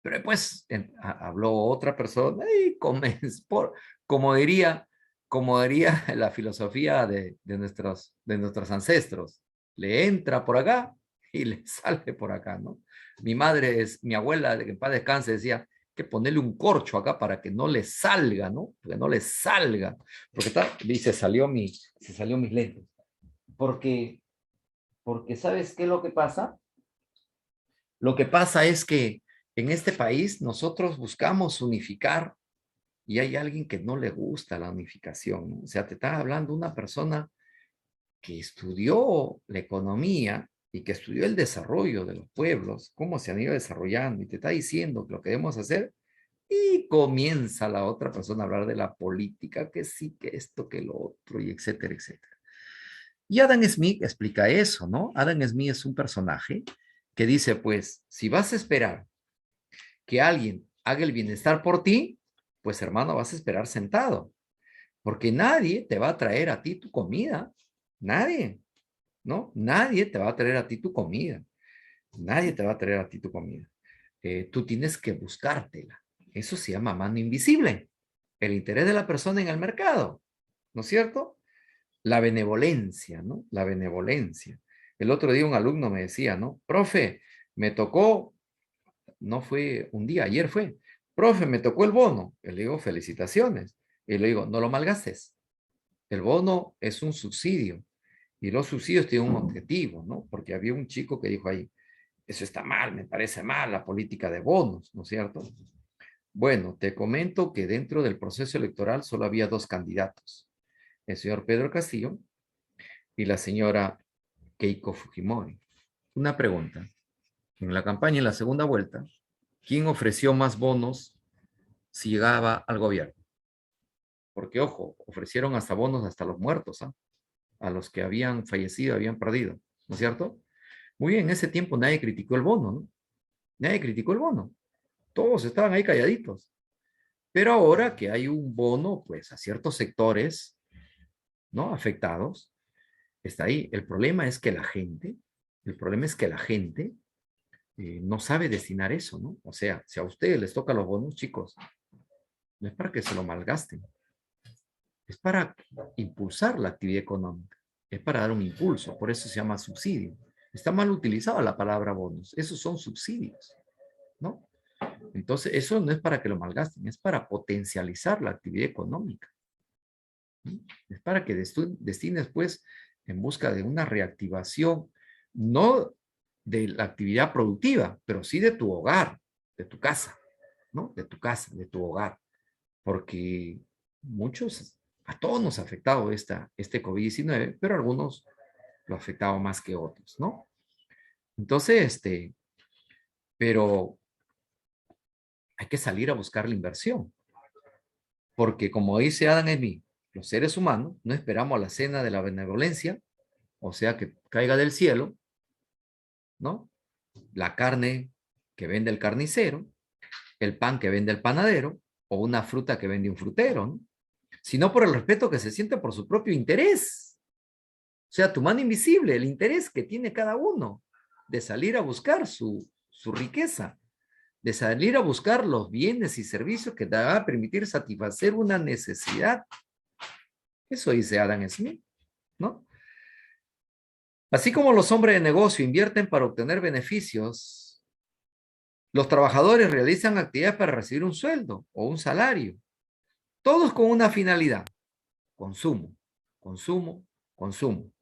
Pero después habló otra persona y como diría, como diría la filosofía de nuestros ancestros, le entra por acá y le sale por acá, ¿no? Mi abuela, que en paz descanse, decía que ponerle un corcho acá para que no le salga, ¿no? Que no le salga. Porque dice, se salió mis lentes. Porque, porque ¿sabes qué es lo que pasa? Lo que pasa es que en este país nosotros buscamos unificar y hay alguien que no le gusta la unificación, ¿no? O sea, te está hablando una persona que estudió la economía y que estudió el desarrollo de los pueblos, cómo se han ido desarrollando, y te está diciendo que lo que debemos hacer, y comienza la otra persona a hablar de la política, que sí, que esto, que lo otro, y etcétera, etcétera. Y Adam Smith explica eso, ¿no? Adam Smith es un personaje que dice, pues, si vas a esperar que alguien haga el bienestar por ti, pues hermano, vas a esperar sentado, porque nadie te va a traer a ti tu comida, nadie, ¿no? Nadie te va a traer a ti tu comida, nadie te va a traer a ti tu comida. Tú tienes que buscártela. Eso se llama mano invisible, el interés de la persona en el mercado, ¿no es cierto? La benevolencia, ¿no? La benevolencia. El otro día un alumno me decía, ¿no? Profe, me tocó, no fue un día, ayer fue, profe, me tocó el bono. Y le digo, felicitaciones. Y le digo, no lo malgastes. El bono es un subsidio y los subsidios tienen un objetivo, ¿no? Porque había un chico que dijo ahí, eso está mal, me parece mal la política de bonos, ¿no es cierto? Bueno, te comento que dentro del proceso electoral solo había dos candidatos, el señor Pedro Castillo y la señora Keiko Fujimori. Una pregunta. En la campaña, en la segunda vuelta, ¿quién ofreció más bonos si llegaba al gobierno? Porque, ojo, ofrecieron hasta bonos hasta los muertos, ¿ah? A los que habían fallecido, habían perdido, ¿no es cierto? Muy bien, en ese tiempo nadie criticó el bono, ¿no? Nadie criticó el bono. Todos estaban ahí calladitos. Pero ahora que hay un bono, pues a ciertos sectores, ¿no? Afectados, está ahí. El problema es que la gente no sabe destinar eso, ¿no? O sea, si a ustedes les toca los bonos, chicos, no es para que se lo malgasten, es para impulsar la actividad económica, es para dar un impulso, por eso se llama subsidio. Está mal utilizada la palabra bonos, esos son subsidios, ¿no? Entonces, eso no es para que lo malgasten, es para potencializar la actividad económica, ¿no? Es para que destines, pues, en busca de una reactivación, no de la actividad productiva, pero sí de tu hogar, de tu casa, ¿no? De tu casa, de tu hogar, porque a todos nos ha afectado este COVID-19, pero a algunos lo ha afectado más que otros, ¿no? Entonces, pero hay que salir a buscar la inversión, porque como dice Adam Smith, los seres humanos no esperamos la cena de la benevolencia, o sea, que caiga del cielo, ¿no? La carne que vende el carnicero, el pan que vende el panadero, o una fruta que vende un frutero, ¿no? Sino por el respeto que se siente por su propio interés. O sea, tu mano invisible, el interés que tiene cada uno de salir a buscar su riqueza, de salir a buscar los bienes y servicios que te van a permitir satisfacer una necesidad. Eso dice Adam Smith, ¿no? Así como los hombres de negocio invierten para obtener beneficios, los trabajadores realizan actividades para recibir un sueldo o un salario, todos con una finalidad: consumo, consumo, consumo.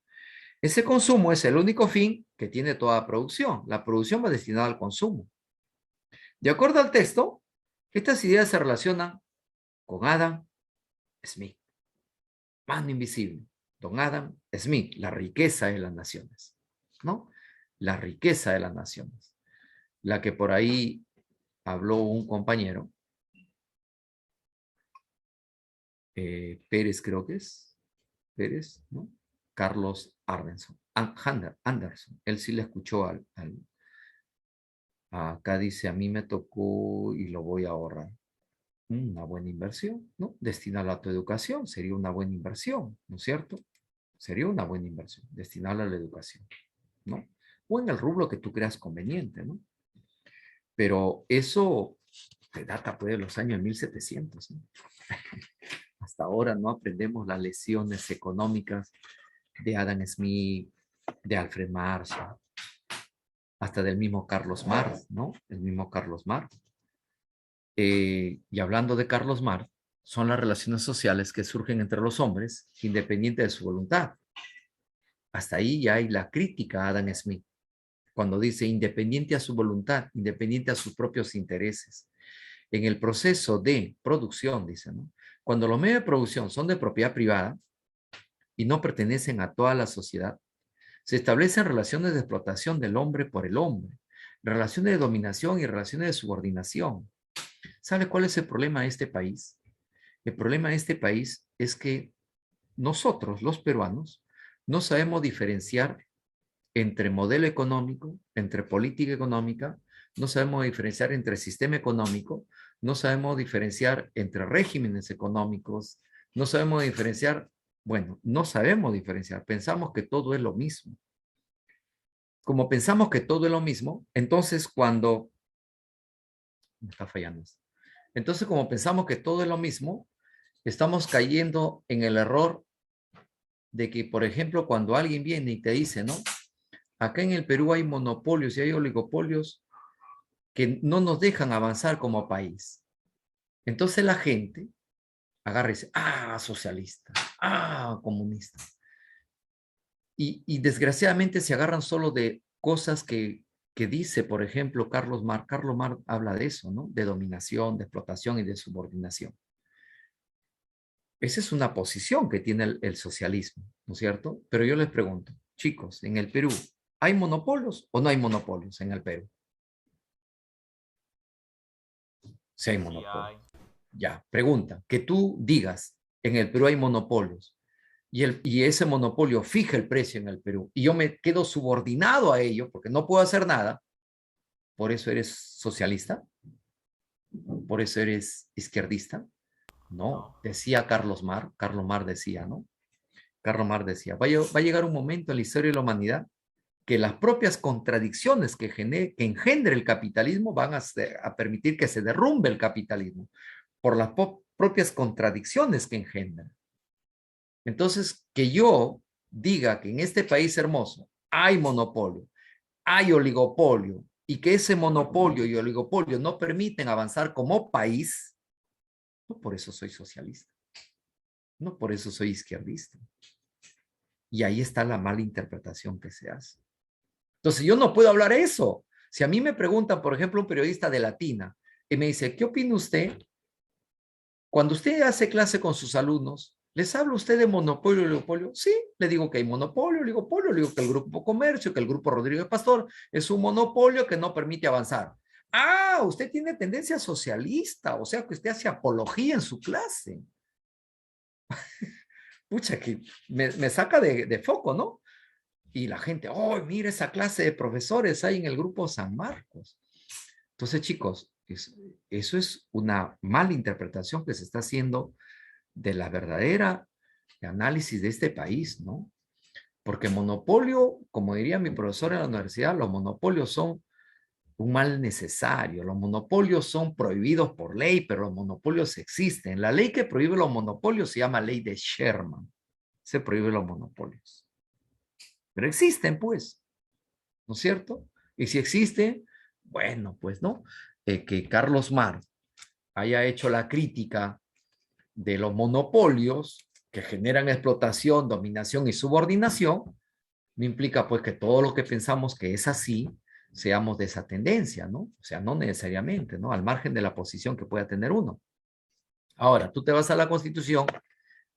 Ese consumo es el único fin que tiene toda producción. La producción va destinada al consumo. De acuerdo al texto, estas ideas se relacionan con Adam Smith, mano invisible. Don Adam Smith, la riqueza de las naciones, ¿no? La riqueza de las naciones. La que por ahí habló un compañero, Pérez creo que es, Pérez, ¿no? Carlos Anderson. Él sí le escuchó acá dice, a mí me tocó y lo voy a ahorrar. Una buena inversión, ¿no? Destinarla a tu educación sería una buena inversión, ¿no es cierto? Sería una buena inversión, destinarla a la educación, ¿no? O en el rublo que tú creas conveniente, ¿no? Pero eso te data pues de los años 1700, ¿no? Hasta ahora no aprendemos las lecciones económicas de Adam Smith, de Alfred Marshall, hasta del mismo Carlos Marx, ¿no? El mismo Carlos Marx. Y hablando de Carlos Marx, son las relaciones sociales que surgen entre los hombres, independiente de su voluntad. Hasta ahí ya hay la crítica a Adam Smith, cuando dice independiente a su voluntad, independiente a sus propios intereses. En el proceso de producción, dice, ¿no? Cuando los medios de producción son de propiedad privada y no pertenecen a toda la sociedad, Se establecen relaciones de explotación del hombre por el hombre, relaciones de dominación y relaciones de subordinación. ¿Sabe cuál es el problema de este país? El problema de este país es que nosotros, los peruanos, no sabemos diferenciar entre modelo económico, entre política económica, no sabemos diferenciar entre sistema económico, no sabemos diferenciar entre regímenes económicos, no sabemos diferenciar, bueno, no sabemos diferenciar, pensamos que todo es lo mismo. Como pensamos que todo es lo mismo, entonces cuando, me está fallando esto. Entonces como pensamos que todo es lo mismo, estamos cayendo en el error de que, por ejemplo, cuando alguien viene y te dice, ¿no? Acá en el Perú hay monopolios y hay oligopolios que no nos dejan avanzar como país. Entonces la gente agarra y dice, ah, socialista, ah, comunista. Y desgraciadamente se agarran solo de cosas que dice, por ejemplo, Carlos Marx. Carlos Marx habla de eso, ¿no? De dominación, de explotación y de subordinación. Esa es una posición que tiene el socialismo, ¿no es cierto? Pero yo les pregunto, chicos, en el Perú, ¿hay monopolios o no hay monopolios en el Perú? Sí hay Sí hay. monopolios. Ya, pregunta, que tú digas, en el Perú hay monopolios y ese monopolio fija el precio en el Perú y yo me quedo subordinado a ello porque no puedo hacer nada, ¿por eso eres socialista? ¿Por eso eres izquierdista? No, No. decía Carlos Marx decía, ¿no? Carlos Marx decía, va a llegar un momento en la historia de la humanidad que las propias contradicciones que engendre el capitalismo van a permitir que se derrumbe el capitalismo por las propias contradicciones que engendra. Entonces, que yo diga que en este país hermoso hay monopolio, hay oligopolio, y que ese monopolio y oligopolio no permiten avanzar como país, no por eso soy socialista, no por eso soy izquierdista. Y ahí está la mala interpretación que se hace. Entonces, yo no puedo hablar eso. Si a mí me preguntan, por ejemplo, un periodista de Latina, y me dice, ¿qué opina usted cuando usted hace clase con sus alumnos? ¿Les habla usted de monopolio y oligopolio? Sí, le digo que hay monopolio, oligopolio, le digo que el Grupo Comercio, que el Grupo Rodríguez Pastor es un monopolio que no permite avanzar. Ah, usted tiene tendencia socialista, o sea que usted hace apología en su clase. Pucha, que me saca de foco, ¿no? Y la gente, oh, mira esa clase de profesores hay en el Grupo San Marcos. Entonces, chicos, eso es una mala interpretación que se está haciendo de la verdadera análisis de este país, ¿no? Porque monopolio, como diría mi profesor en la universidad, los monopolios son un mal necesario. Los monopolios son prohibidos por ley, pero los monopolios existen. La ley que prohíbe los monopolios se llama ley de Sherman. Se prohíbe los monopolios. Pero existen, pues, ¿no es cierto? Y si existen, bueno, pues, ¿no? Que Carlos Marx haya hecho la crítica de los monopolios que generan explotación, dominación y subordinación, no implica pues que todo lo que pensamos que es así, seamos de esa tendencia, ¿no? O sea, no necesariamente, ¿no? Al margen de la posición que pueda tener uno. Ahora, tú te vas a la Constitución,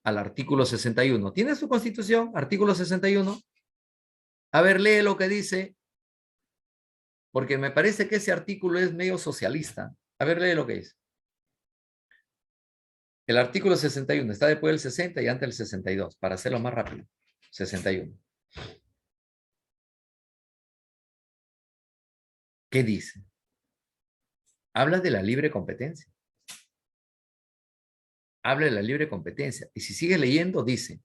al artículo 61. ¿Tienes tu Constitución? Artículo 61. A ver, lee lo que dice, porque me parece que ese artículo es medio socialista. A ver, lee lo que dice. El artículo 61 está después del 60 y antes del 62, para hacerlo más rápido. 61. ¿Qué dice? Habla de la libre competencia. Habla de la libre competencia. Y si sigue leyendo, dice,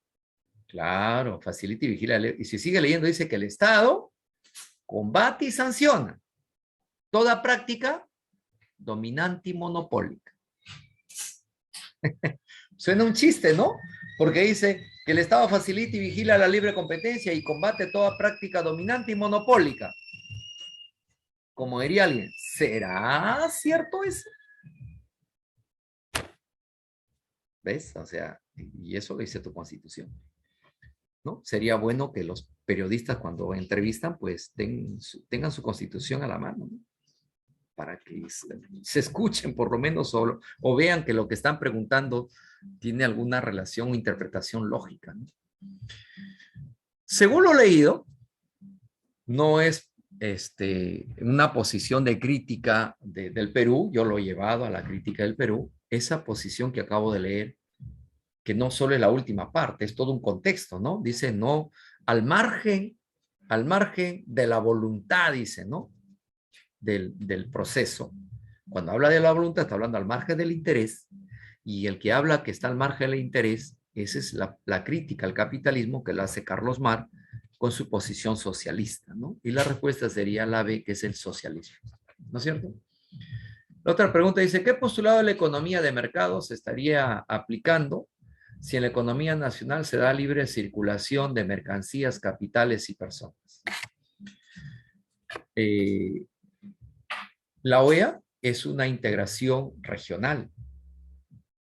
claro, facilita y vigila. Y si sigue leyendo, dice que el Estado combate y sanciona toda práctica dominante y monopólica. Suena un chiste, ¿no? Porque dice que el Estado facilita y vigila la libre competencia y combate toda práctica dominante y monopólica. Como diría alguien, ¿será cierto eso? ¿Ves? O sea, y eso lo dice tu Constitución, ¿no? Sería bueno que los periodistas cuando entrevistan, pues tengan su Constitución a la mano, ¿no? Para que se escuchen por lo menos o vean que lo que están preguntando tiene alguna relación o interpretación lógica, ¿no? Según lo leído, no es una posición de crítica del Perú, yo lo he llevado a la crítica del Perú, esa posición que acabo de leer, que no solo es la última parte, es todo un contexto, ¿no? Dice, no, al margen de la voluntad, dice, ¿no? Del proceso. Cuando habla de la voluntad, está hablando al margen del interés, y el que habla que está al margen del interés, esa es la crítica al capitalismo que la hace Carlos Marx con su posición socialista, ¿no? Y la respuesta sería la B, que es el socialismo, ¿no es cierto? La otra pregunta dice, ¿qué postulado de la economía de mercado se estaría aplicando si en la economía nacional se da libre circulación de mercancías, capitales y personas? Eh, la OEA es una integración regional.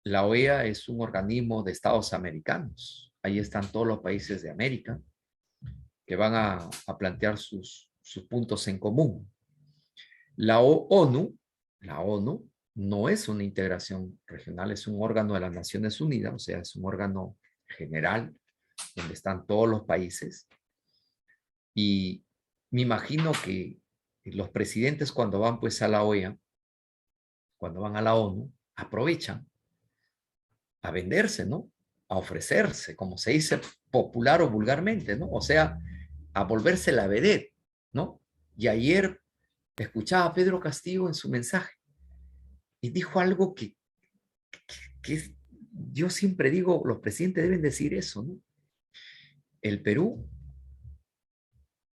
La OEA es un organismo de estados americanos. Ahí están todos los países de América que van a plantear sus puntos en común. ONU, la ONU no es una integración regional, es un órgano de las Naciones Unidas, o sea, es un órgano general donde están todos los países. Y me imagino que los presidentes cuando van pues a la OEA, cuando van a la ONU, aprovechan a venderse, ¿no? A ofrecerse, como se dice popular o vulgarmente, ¿no? O sea, a volverse la vedette, ¿no? Y ayer escuchaba a Pedro Castillo en su mensaje y dijo algo que yo siempre digo, los presidentes deben decir eso, ¿no? El Perú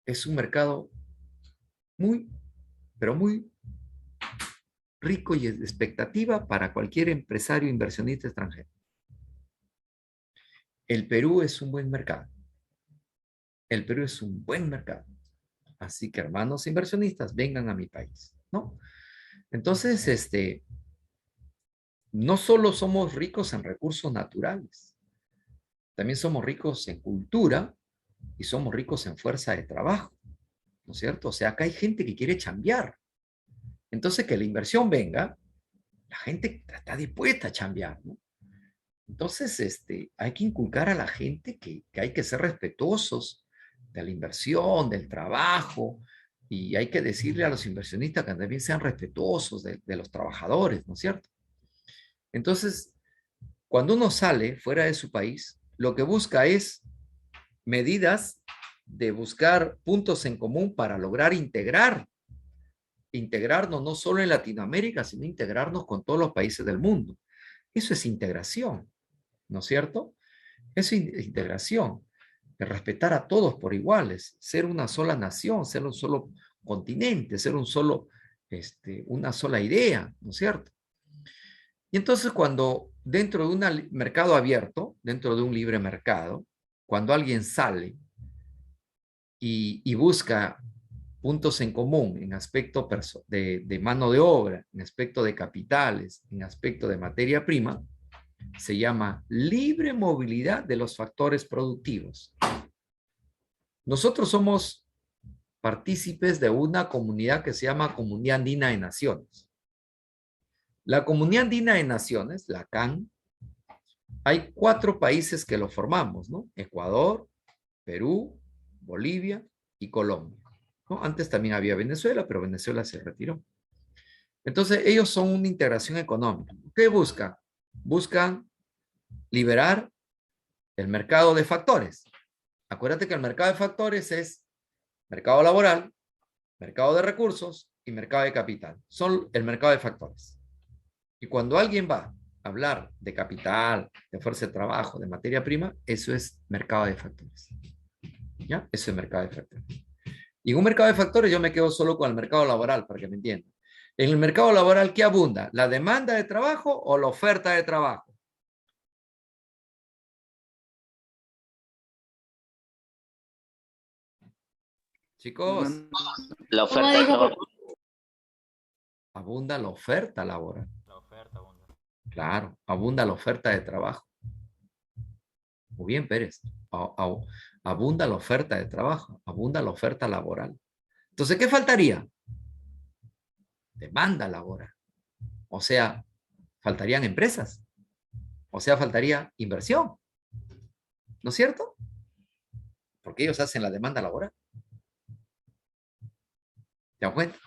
es un mercado muy, pero muy rico y de expectativa para cualquier empresario inversionista extranjero. El Perú es un buen mercado. El Perú es un buen mercado. Así que, hermanos inversionistas, vengan a mi país, ¿no? Entonces, no solo somos ricos en recursos naturales, también somos ricos en cultura y somos ricos en fuerza de trabajo, ¿no es cierto? O sea, acá hay gente que quiere chambear. Entonces, que la inversión venga, la gente está dispuesta a chambear, ¿no? Entonces, hay que inculcar a la gente que hay que ser respetuosos de la inversión, del trabajo, y hay que decirle a los inversionistas que también sean respetuosos de los trabajadores, ¿no es cierto? Entonces, cuando uno sale fuera de su país, lo que busca es medidas de buscar puntos en común para lograr integrarnos no solo en Latinoamérica, sino integrarnos con todos los países del mundo. Eso es integración, ¿no es cierto? Eso es integración, de respetar a todos por iguales, ser una sola nación, ser un solo continente, ser una sola idea, ¿no es cierto? Y entonces cuando dentro de un mercado abierto, dentro de un libre mercado, cuando alguien sale y busca puntos en común en aspecto de mano de obra, en aspecto de capitales, en aspecto de materia prima, se llama libre movilidad de los factores productivos. Nosotros somos partícipes de una comunidad que se llama Comunidad Andina de Naciones. La Comunidad Andina de Naciones, la CAN, hay 4 países que lo formamos, ¿no? Ecuador, Perú, Bolivia y Colombia, ¿no? Antes también había Venezuela, pero Venezuela se retiró. Entonces, ellos son una integración económica. ¿Qué buscan? Buscan liberar el mercado de factores. Acuérdate que el mercado de factores es mercado laboral, mercado de recursos y mercado de capital. Son el mercado de factores. Y cuando alguien va a hablar de capital, de fuerza de trabajo, de materia prima, eso es mercado de factores. ¿Ya? Eso es mercado de factores. Y en un mercado de factores yo me quedo solo con el mercado laboral, para que me entiendan. En el mercado laboral, ¿qué abunda? ¿La demanda de trabajo o la oferta de trabajo? Chicos, La oferta de trabajo. abunda la oferta laboral. La oferta abunda. Claro, abunda la oferta de trabajo. Muy bien, Pérez. Abunda la oferta de trabajo, abunda la oferta laboral. Entonces, ¿qué faltaría? Demanda laboral. O sea, faltarían empresas. O sea, faltaría inversión. ¿No es cierto? Porque ellos hacen la demanda laboral. ¿Te das cuenta?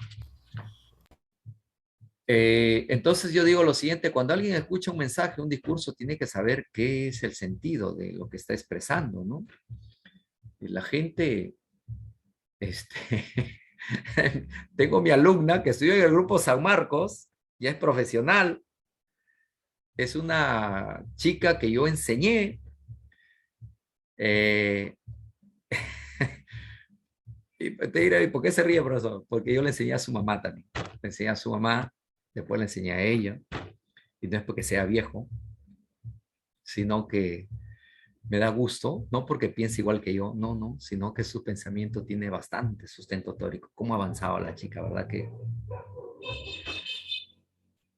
Entonces yo digo lo siguiente, cuando alguien escucha un mensaje, un discurso, tiene que saber qué es el sentido de lo que está expresando, ¿no? Y la gente, este, tengo mi alumna que estudia en el grupo San Marcos, ya es profesional, es una chica que yo enseñé, eh, y te diré, ¿por qué se ríe, profesor? Porque yo le enseñé a su mamá también, le enseñé a su mamá, después le enseñé a ella, y no es porque sea viejo, sino que me da gusto, no porque piense igual que yo, no, no, sino que su pensamiento tiene bastante sustento teórico. Cómo avanzaba la chica, ¿verdad? Que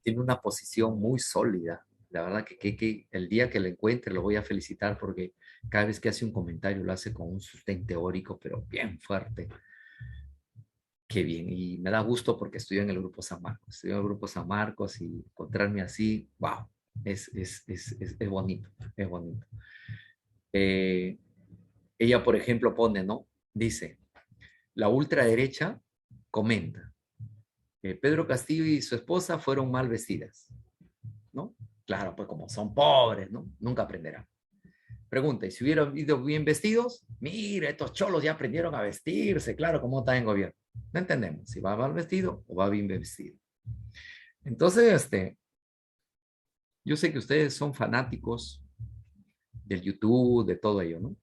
tiene una posición muy sólida. La verdad que el día que lo encuentre lo voy a felicitar porque cada vez que hace un comentario lo hace con un sustento teórico, pero bien fuerte. Qué bien. Y me da gusto porque estoy en el Grupo San Marcos. Estoy en el Grupo San Marcos y encontrarme así, wow, es bonito, es bonito. Eh, Ella, por ejemplo, pone, ¿no? Dice, la ultraderecha comenta, Pedro Castillo y su esposa fueron mal vestidas, ¿no? Claro, pues como son pobres, ¿no? Nunca aprenderán. Pregunta, ¿y si hubieran ido bien vestidos? Mira, estos cholos ya aprendieron a vestirse, claro, como está en gobierno. No entendemos si va mal vestido o va bien vestido. Entonces, yo sé que ustedes son fanáticos del YouTube, de todo ello, ¿no?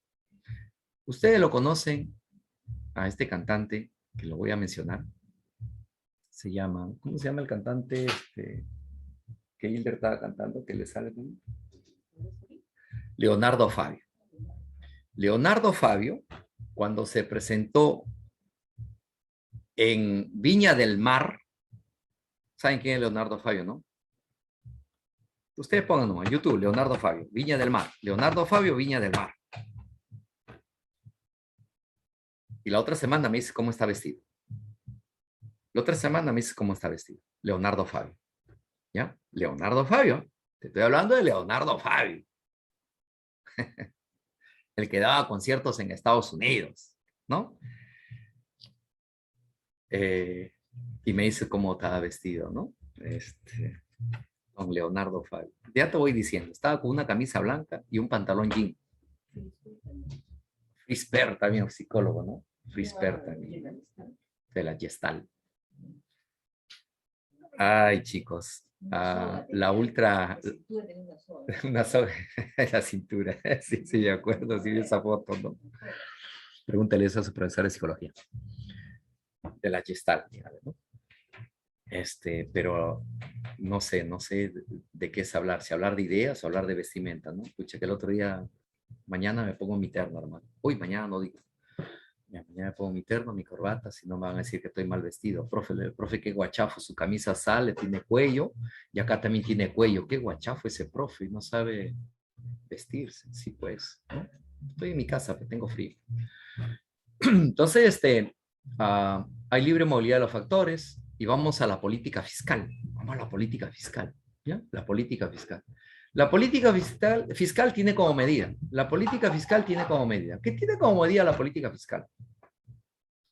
Ustedes lo conocen a este cantante, que lo voy a mencionar, se llama, ¿cómo se llama el cantante que Hilder estaba cantando, que le sale? Leonardo Fabio. Leonardo Fabio, cuando se presentó en Viña del Mar, ¿saben quién es Leonardo Fabio, no? Ustedes pongan nomás en YouTube, Leonardo Fabio, Viña del Mar. Leonardo Fabio, Viña del Mar. Y la otra semana me dice cómo está vestido. La otra semana me dice cómo está vestido. Leonardo Fabio. ¿Ya? Leonardo Fabio. Te estoy hablando de Leonardo Fabio. El que daba conciertos en Estados Unidos, ¿no? Y me dice cómo estaba vestido, ¿no? Don Leonardo Fabio. Ya te voy diciendo, estaba con una camisa blanca y un pantalón jean. Frisper también, psicólogo, ¿no? Frisper también, de la Gestalt. Ay, chicos, la ultra, una soga en la cintura. Sí, sí, de acuerdo, sí, esa foto, ¿no? Pregúntale eso a su profesor de psicología, de la Gestalt, ¿no? Pero no sé de qué es hablar, si hablar de ideas o hablar de vestimenta, ¿no? Escucha que el otro día, mañana me pongo mi terno, hermano. Uy, mañana no digo. Ya, mañana me pongo mi terno, mi corbata, si no me van a decir que estoy mal vestido. Profe, qué guachafo, su camisa sale, tiene cuello, y acá también tiene cuello. Qué guachafo ese profe, no sabe vestirse. Sí, pues, ¿no? Estoy en mi casa, pero tengo frío. Entonces, hay libre movilidad de los factores y vamos a la política fiscal. Vamos a la política fiscal, ¿ya? La política fiscal. La política fiscal tiene como medida. La política fiscal tiene como medida. ¿Qué tiene como medida la política fiscal?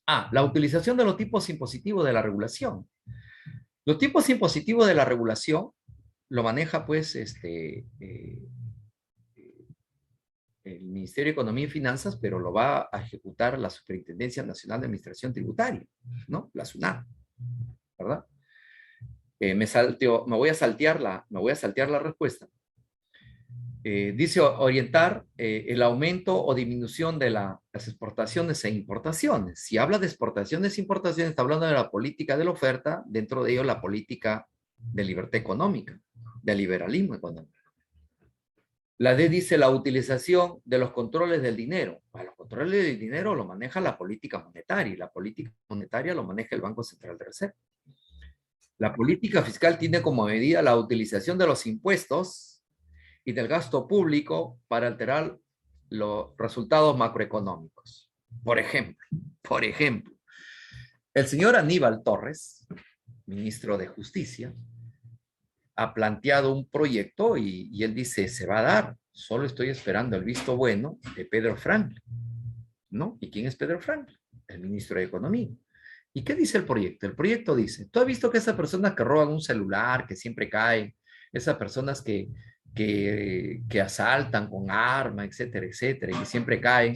La utilización de los tipos impositivos de la regulación. Los tipos impositivos de la regulación lo maneja, pues, el Ministerio de Economía y Finanzas, pero lo va a ejecutar la Superintendencia Nacional de Administración Tributaria, ¿no? La SUNAT, ¿verdad? Me voy a saltear la respuesta. Dice orientar el aumento o disminución de las exportaciones e importaciones. Si habla de exportaciones e importaciones, está hablando de la política de la oferta, dentro de ello la política de libertad económica, de liberalismo económico. La D dice la utilización de los controles del dinero. Los controles del dinero lo maneja la política monetaria y la política monetaria lo maneja el Banco Central de Reserva. La política fiscal tiene como medida la utilización de los impuestos y del gasto público para alterar los resultados macroeconómicos. Por ejemplo, el señor Aníbal Torres, ministro de Justicia, ha planteado un proyecto y él dice, se va a dar, solo estoy esperando el visto bueno de Pedro Franklin, ¿no? ¿Y quién es Pedro Franklin? El ministro de Economía. ¿Y qué dice el proyecto? El proyecto dice, ¿tú has visto que esas personas que roban un celular, que siempre caen, esas personas que asaltan con arma, etcétera, etcétera, y que siempre caen,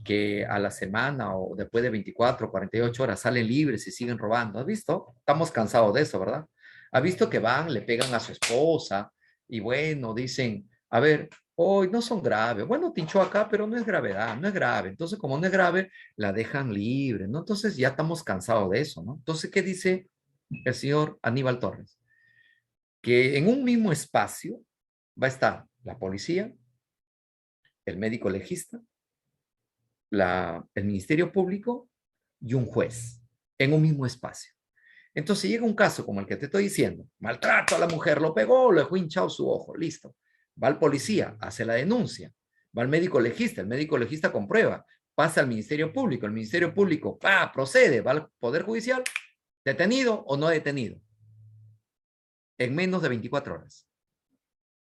que a la semana o después de 24 o 48 horas salen libres y siguen robando? ¿Has visto? Estamos cansados de eso, ¿verdad? ¿Has visto que van, le pegan a su esposa y bueno, dicen, a ver, hoy no son graves? Bueno, tinchó acá, pero no es gravedad, no es grave. Entonces, como no es grave, la dejan libre, ¿no? Entonces ya estamos cansados de eso, ¿no? Entonces, ¿qué dice el señor Aníbal Torres? Que en un mismo espacio va a estar la policía, el médico legista, el Ministerio Público y un juez en un mismo espacio. Entonces llega un caso como el que te estoy diciendo, maltrato a la mujer, lo pegó, le dejó hinchado su ojo, listo. Va al policía, hace la denuncia, va al médico legista, el médico legista comprueba, pasa al Ministerio Público, el Ministerio Público procede, va al Poder Judicial, detenido o no detenido, en menos de 24 horas.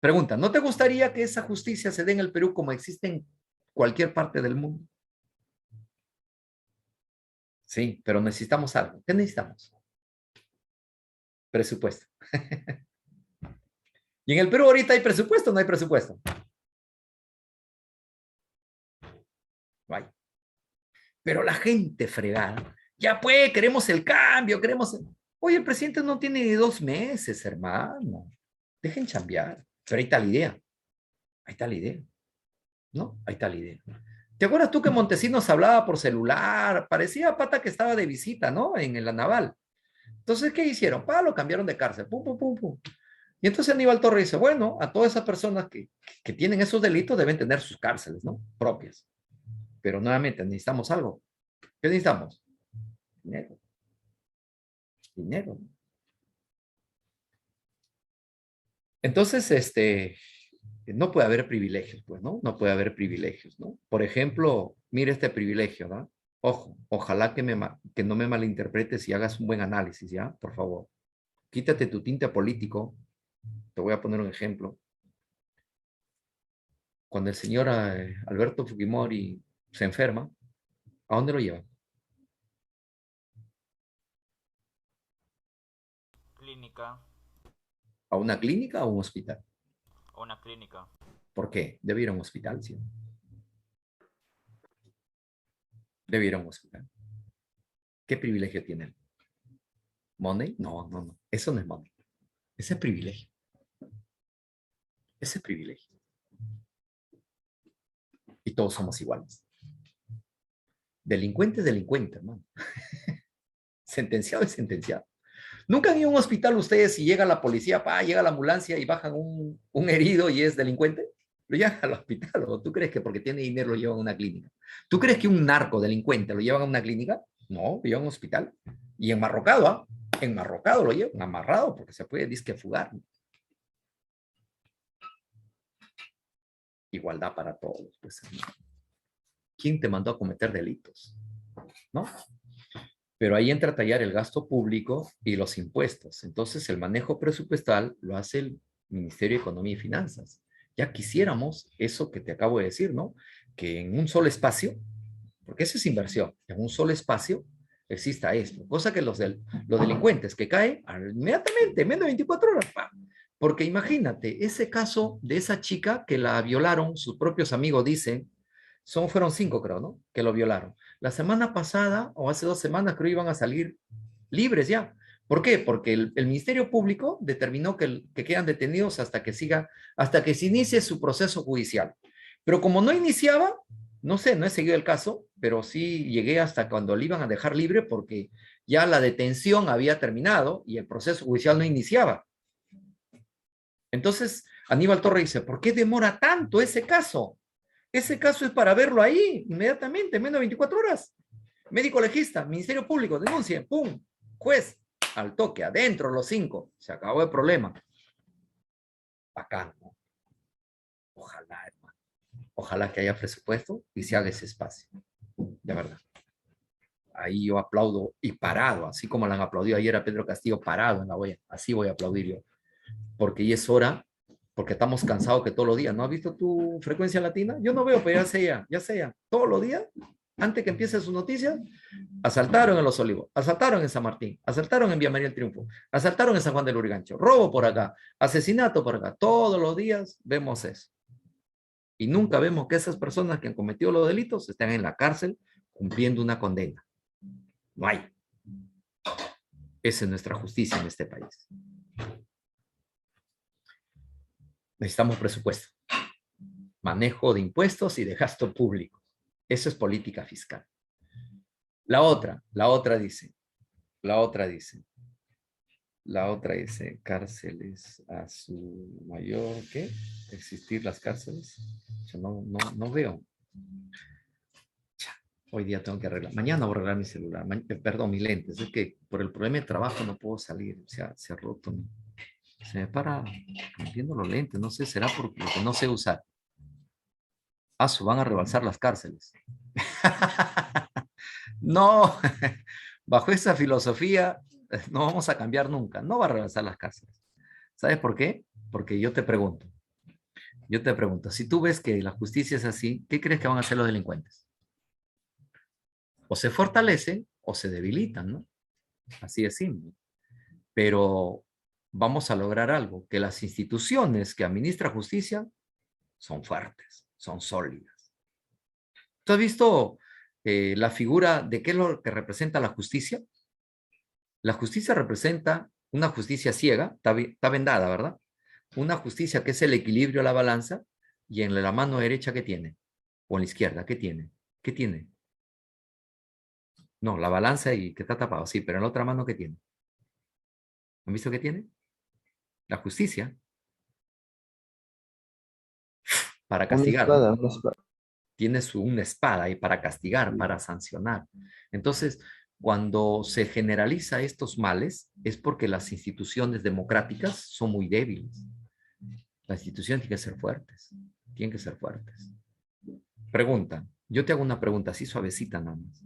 Pregunta, ¿no te gustaría que esa justicia se dé en el Perú como existe en cualquier parte del mundo? Sí, pero necesitamos algo. ¿Qué necesitamos? Presupuesto. Y en el Perú ahorita hay presupuesto o no hay presupuesto. Vaya. Pero la gente fregada, ya pues, queremos el cambio, queremos... Oye, el presidente no tiene ni 2 meses, hermano. Dejen chambear. Pero ahí está la idea. Ahí está la idea. ¿No? Ahí está la idea. ¿Te acuerdas tú que Montesinos hablaba por celular? Parecía pata que estaba de visita, ¿no? En la naval. Entonces, ¿qué hicieron? Lo cambiaron de cárcel. Pum, pum, pum, pum. Y entonces Aníbal Torres dice, bueno, a todas esas personas que tienen esos delitos deben tener sus cárceles, ¿no? Propias. Pero nuevamente necesitamos algo. ¿Qué necesitamos? Dinero. Dinero. Entonces, no puede haber privilegios, pues, ¿no? No puede haber privilegios, ¿no? Por ejemplo, mire este privilegio, ¿no? Ojo, ojalá que no me malinterpretes y hagas un buen análisis, ¿ya? Por favor. Quítate tu tinte político. Te voy a poner un ejemplo. Cuando el señor Alberto Fujimori se enferma, ¿a dónde lo llevan? Clínica. ¿A una clínica o a un hospital? Una clínica. ¿Por qué? Debe ir a un hospital, ¿sí? Debe ir a un hospital. ¿Qué privilegio tiene él? ¿Money? No, no, no. Eso no es money. Ese es privilegio. Ese es privilegio. Y todos somos iguales. Delincuente es delincuente, hermano. Sentenciado es sentenciado. ¿Nunca han ido a un hospital ustedes y llega la policía, llega la ambulancia y bajan un herido y es delincuente? Lo llevan al hospital. ¿O tú crees que porque tiene dinero lo llevan a una clínica? ¿Tú crees que un narcodelincuente lo llevan a una clínica? No, lo llevan a un hospital. Y enmarrocado, ¿ah? Enmarrocado lo llevan, amarrado, porque se puede disque fugar. Igualdad para todos, pues, hermano. ¿Quién te mandó a cometer delitos? ¿No? Pero ahí entra a tallar el gasto público y los impuestos. Entonces, el manejo presupuestal lo hace el Ministerio de Economía y Finanzas. Ya quisiéramos eso que te acabo de decir, ¿no? Que en un solo espacio, porque eso es inversión, en un solo espacio exista esto. Cosa que los delincuentes que caen inmediatamente, en menos de 24 horas, porque imagínate, ese caso de esa chica que la violaron, sus propios amigos dicen, fueron 5, creo, ¿no? Que lo violaron. La semana pasada, o hace 2 semanas, creo, iban a salir libres ya. ¿Por qué? Porque el Ministerio Público determinó que quedan detenidos hasta que se inicie su proceso judicial. Pero como no iniciaba, no sé, no he seguido el caso, pero sí llegué hasta cuando le iban a dejar libre porque ya la detención había terminado y el proceso judicial no iniciaba. Entonces, Aníbal Torres dice, ¿por qué demora tanto ese caso? Ese caso es para verlo ahí, inmediatamente, en menos de 24 horas. Médico legista, Ministerio Público, denuncia, ¡pum! Juez, al toque, adentro los 5. Se acabó el problema. Bacán, ¿no? Ojalá, hermano. Ojalá que haya presupuesto y se haga ese espacio. De verdad. Ahí yo aplaudo y parado, así como le han aplaudido ayer a Pedro Castillo parado en la olla. Así voy a aplaudir yo. Porque ya es hora, porque estamos cansados que todos los días. ¿No has visto tu frecuencia latina? Yo no veo, pero ya sea, todos los días Antes que empiece su noticia, asaltaron en Los Olivos, asaltaron en San Martín, asaltaron en Vía María del Triunfo, asaltaron en San Juan del Lurigancho, robo por acá, asesinato por acá. Todos los días vemos eso. Y nunca vemos que esas personas que han cometido los delitos estén en la cárcel cumpliendo una condena. No hay. Esa es nuestra justicia en este país. Necesitamos presupuesto, manejo de impuestos y de gasto público. Eso es política fiscal. La otra dice, cárceles a su mayor, ¿qué? Existir las cárceles. Yo no veo. Hoy día tengo que arreglar. Mañana voy a arreglar mi celular. Perdón, mis lentes. Es que por el problema de trabajo no puedo salir. Se ha roto. Se me para rompiendo los lentes. No sé, será porque no sé usar. Van a rebalsar las cárceles. No, bajo esa filosofía no vamos a cambiar nunca. No va a rebalsar las cárceles. ¿Sabes por qué? Porque yo te pregunto, si tú ves que la justicia es así, ¿qué crees que van a hacer los delincuentes? O se fortalecen o se debilitan, ¿no? Así es simple. Pero vamos a lograr algo, que las instituciones que administran justicia son fuertes, son sólidas. ¿Tú has visto la figura de qué es lo que representa la justicia? La justicia representa una justicia ciega, está vendada, ¿verdad? Una justicia que es el equilibrio de la balanza, y en la mano derecha, ¿qué tiene? O en la izquierda, ¿qué tiene? ¿Qué tiene? No, la balanza y que está tapado, sí, pero en la otra mano, ¿qué tiene? ¿Han visto qué tiene? La justicia. Para Una castigar, ¿no? espada, una espada. Tiene una espada ahí para castigar, para sancionar. Entonces, cuando se generaliza estos males, es porque las instituciones democráticas son muy débiles. Las instituciones tienen que ser fuertes. Tienen que ser fuertes. Pregunta. Yo te hago una pregunta así suavecita nada más.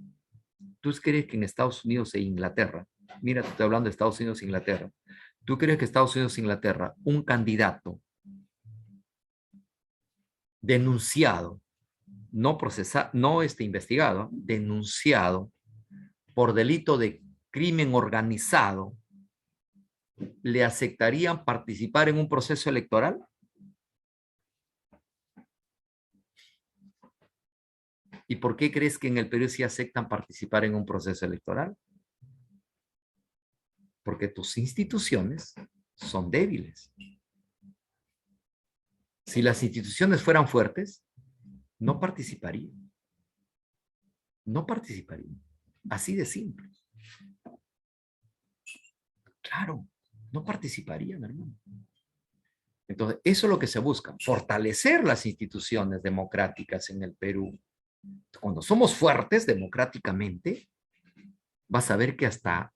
¿Tú crees que en Estados Unidos e Inglaterra, mira, te estoy hablando de Estados Unidos e Inglaterra, ¿tú crees que Estados Unidos e Inglaterra, un candidato denunciado, no procesado, no investigado, denunciado por delito de crimen organizado, le aceptarían participar en un proceso electoral? ¿Y por qué crees que en el Perú sí aceptan participar en un proceso electoral? Porque tus instituciones son débiles. Si las instituciones fueran fuertes, no participarían. No participarían. Así de simple. Claro, no participarían, hermano. Entonces, eso es lo que se busca, fortalecer las instituciones democráticas en el Perú. Cuando somos fuertes democráticamente, vas a ver que hasta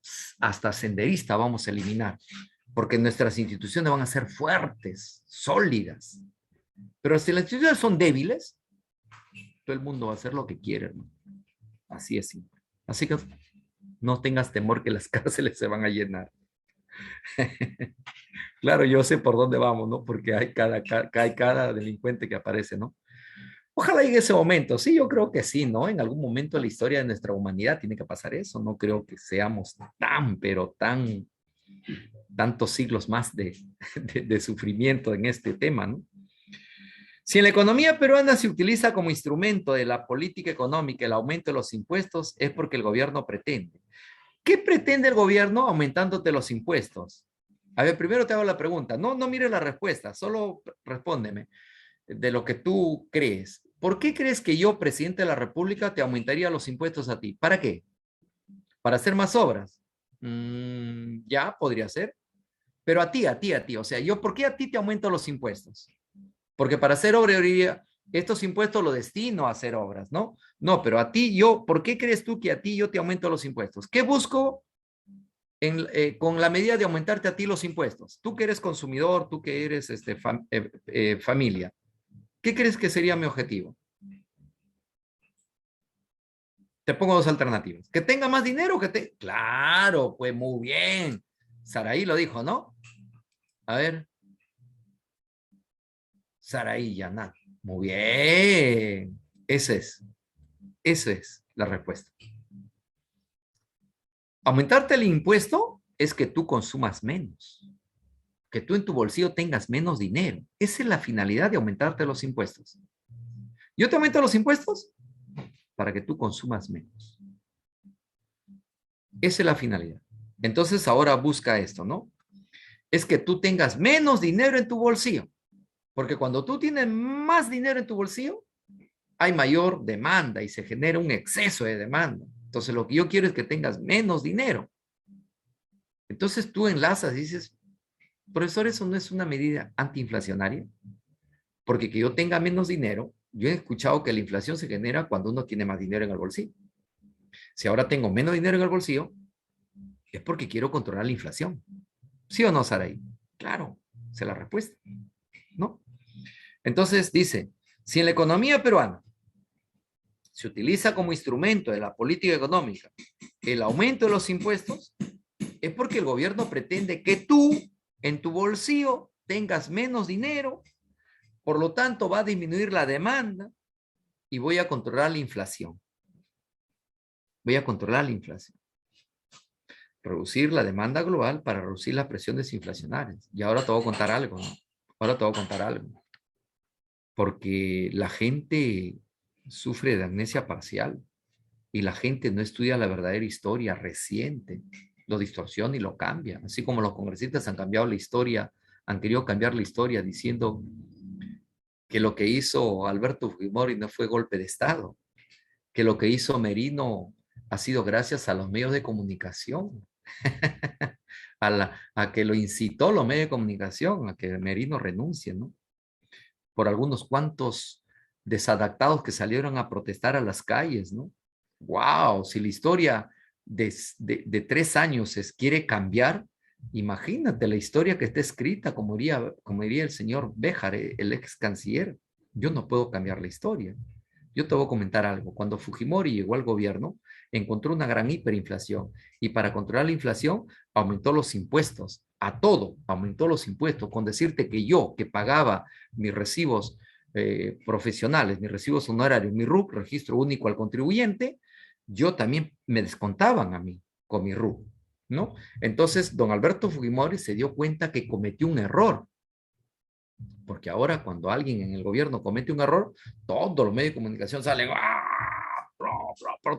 senderista vamos a eliminar, porque nuestras instituciones van a ser fuertes, sólidas. Pero si las instituciones son débiles, todo el mundo va a hacer lo que quiere, hermano. Así es simple. Así que no tengas temor que las cárceles se van a llenar. Claro, yo sé por dónde vamos, ¿no? Porque hay cada delincuente que aparece, ¿no? Ojalá llegue ese momento. Sí, yo creo que sí, ¿no? En algún momento de la historia de nuestra humanidad tiene que pasar eso. No creo que seamos pero tantos siglos más de sufrimiento en este tema, ¿no? Si en la economía peruana se utiliza como instrumento de la política económica el aumento de los impuestos, es porque el gobierno pretende. ¿Qué pretende el gobierno aumentándote los impuestos? A ver, primero te hago la pregunta. No mires la respuesta, solo respóndeme de lo que tú crees. ¿Por qué crees que yo, presidente de la República, te aumentaría los impuestos a ti? ¿Para qué? ¿Para hacer más obras? Ya, podría ser. Pero a ti. O sea, ¿por qué a ti te aumento los impuestos? Porque para hacer obra, estos impuestos los destino a hacer obras, ¿no? No, pero a ti, ¿por qué crees tú que a ti yo te aumento los impuestos? ¿Qué busco con la medida de aumentarte a ti los impuestos? Tú que eres consumidor, tú que eres familia, ¿qué crees que sería mi objetivo? Te pongo dos alternativas. ¿Que tenga más dinero? Claro, pues muy bien. Saraí lo dijo, ¿no? A ver. Saraí Yanat. Muy bien. Eso es. la respuesta. Aumentarte el impuesto es que tú consumas menos, que tú en tu bolsillo tengas menos dinero. Esa es la finalidad de aumentarte los impuestos. Yo te aumento los impuestos para que tú consumas menos. Esa es la finalidad. Entonces ahora busca esto, ¿no? Es que tú tengas menos dinero en tu bolsillo. Porque cuando tú tienes más dinero en tu bolsillo, hay mayor demanda y se genera un exceso de demanda. Entonces lo que yo quiero es que tengas menos dinero. Entonces tú enlazas y dices, profesor, eso no es una medida antiinflacionaria. Porque que yo tenga menos dinero, yo he escuchado que la inflación se genera cuando uno tiene más dinero en el bolsillo. Si ahora tengo menos dinero en el bolsillo, es porque quiero controlar la inflación. ¿Sí o no, Saraí? Claro, esa es la respuesta, ¿no? Entonces dice, si en la economía peruana se utiliza como instrumento de la política económica el aumento de los impuestos, es porque el gobierno pretende que tú en tu bolsillo tengas menos dinero, por lo tanto va a disminuir la demanda y voy a controlar la inflación. Voy a controlar la inflación. Reducir la demanda global para reducir las presiones inflacionarias. Y ahora te voy a contar algo, ¿no? Ahora te voy a contar algo. Porque la gente sufre de amnesia parcial y la gente no estudia la verdadera historia reciente, lo distorsiona y lo cambia, así como los congresistas han cambiado la historia, han querido cambiar la historia diciendo que lo que hizo Alberto Fujimori no fue golpe de Estado, que lo que hizo Merino ha sido gracias a los medios de comunicación, a que lo incitó los medios de comunicación, a que Merino renuncie, ¿no? Por algunos cuantos desadaptados que salieron a protestar a las calles, ¿no? ¡Wow! Si la historia de 3 años se quiere cambiar, imagínate la historia que está escrita, como diría el señor Béjar, el ex canciller. Yo no puedo cambiar la historia. Yo te voy a comentar algo. Cuando Fujimori llegó al gobierno, encontró una gran hiperinflación y para controlar la inflación aumentó los impuestos. A todo aumentó los impuestos. Con decirte que yo, que pagaba mis recibos profesionales, mis recibos honorarios, mi RUC, registro único al contribuyente, yo también me descontaban a mí con mi RUC, ¿no? Entonces, don Alberto Fujimori se dio cuenta que cometió un error, porque ahora cuando alguien en el gobierno comete un error, todos los medios de comunicación salen, ¡ah!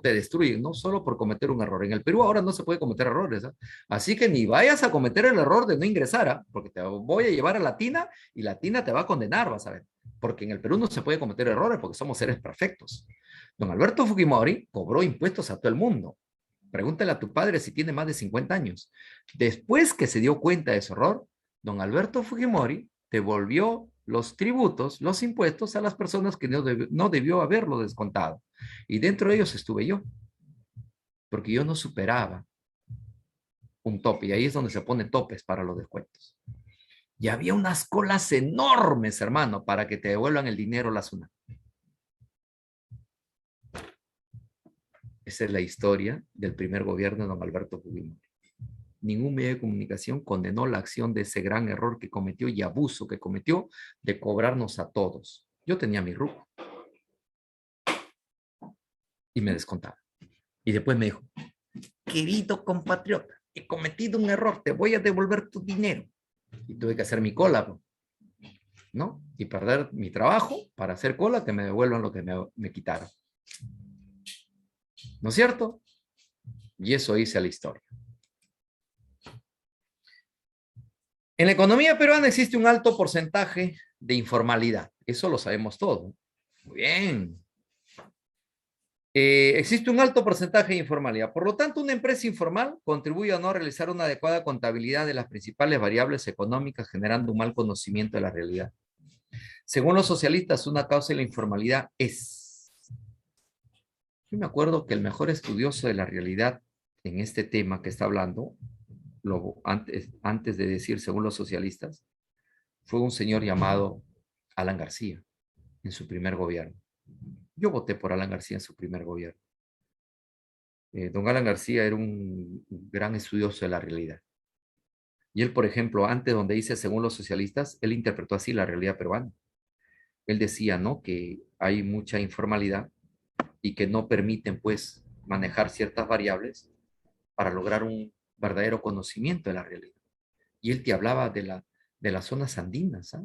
Te destruyen, no solo por cometer un error. En el Perú ahora no se puede cometer errores, ¿eh? Así que ni vayas a cometer el error de no ingresar, ¿eh? Porque te voy a llevar a la TINA y la TINA te va a condenar, vas a ver. Porque en el Perú no se puede cometer errores porque somos seres perfectos. Don Alberto Fujimori cobró impuestos a todo el mundo. Pregúntale a tu padre si tiene más de 50 años. Después que se dio cuenta de ese error, don Alberto Fujimori devolvió los tributos, los impuestos a las personas que no debió haberlo descontado. Y dentro de ellos estuve yo, porque yo no superaba un tope. Y ahí es donde se ponen topes para los descuentos. Y había unas colas enormes, hermano, para que te devuelvan el dinero la SUNAT. Esa es la historia del primer gobierno de don Alberto Fujimori. Ningún medio de comunicación condenó la acción de ese gran error que cometió y abuso que cometió de cobrarnos a todos. Yo tenía mi RUC y me descontaba. Y después me dijo, querido compatriota, he cometido un error, te voy a devolver tu dinero. Y tuve que hacer mi cola, ¿no? Y perder mi trabajo para hacer cola, que me devuelvan lo que me quitaron. ¿No es cierto? Y eso hice a la historia. En la economía peruana existe un alto porcentaje de informalidad. Eso lo sabemos todos. Muy bien. Existe un alto porcentaje de informalidad. Por lo tanto, una empresa informal contribuye a no realizar una adecuada contabilidad de las principales variables económicas, generando un mal conocimiento de la realidad. Según los socialistas, una causa de la informalidad es... Yo me acuerdo que el mejor estudioso de la realidad en este tema que está hablando, antes de decir según los socialistas, fue un señor llamado Alan García en su primer gobierno. Yo voté por Alan García en su primer gobierno. Don Alan García era un gran estudioso de la realidad. Y él, por ejemplo, antes donde dice según los socialistas, él interpretó así la realidad peruana. Él decía, ¿no? Que hay mucha informalidad y que no permiten, pues, manejar ciertas variables para lograr un verdadero conocimiento de la realidad. Y él te hablaba de las zonas andinas, ¿ah?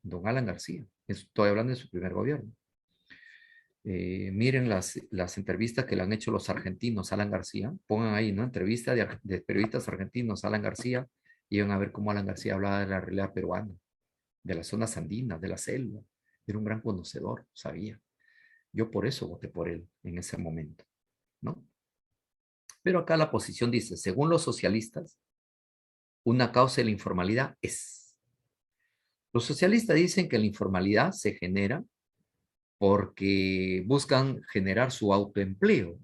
Don Alan García. Estoy hablando de su primer gobierno. Miren las entrevistas que le han hecho los argentinos a Alan García. Pongan ahí, ¿no? Entrevista de periodistas argentinos a Alan García y van a ver cómo Alan García hablaba de la realidad peruana, de las zonas andinas, de la selva. Era un gran conocedor, sabía. Yo por eso voté por él en ese momento, ¿no? Pero acá la posición dice, según los socialistas, una causa de la informalidad es. Los socialistas dicen que la informalidad se genera porque buscan generar su autoempleo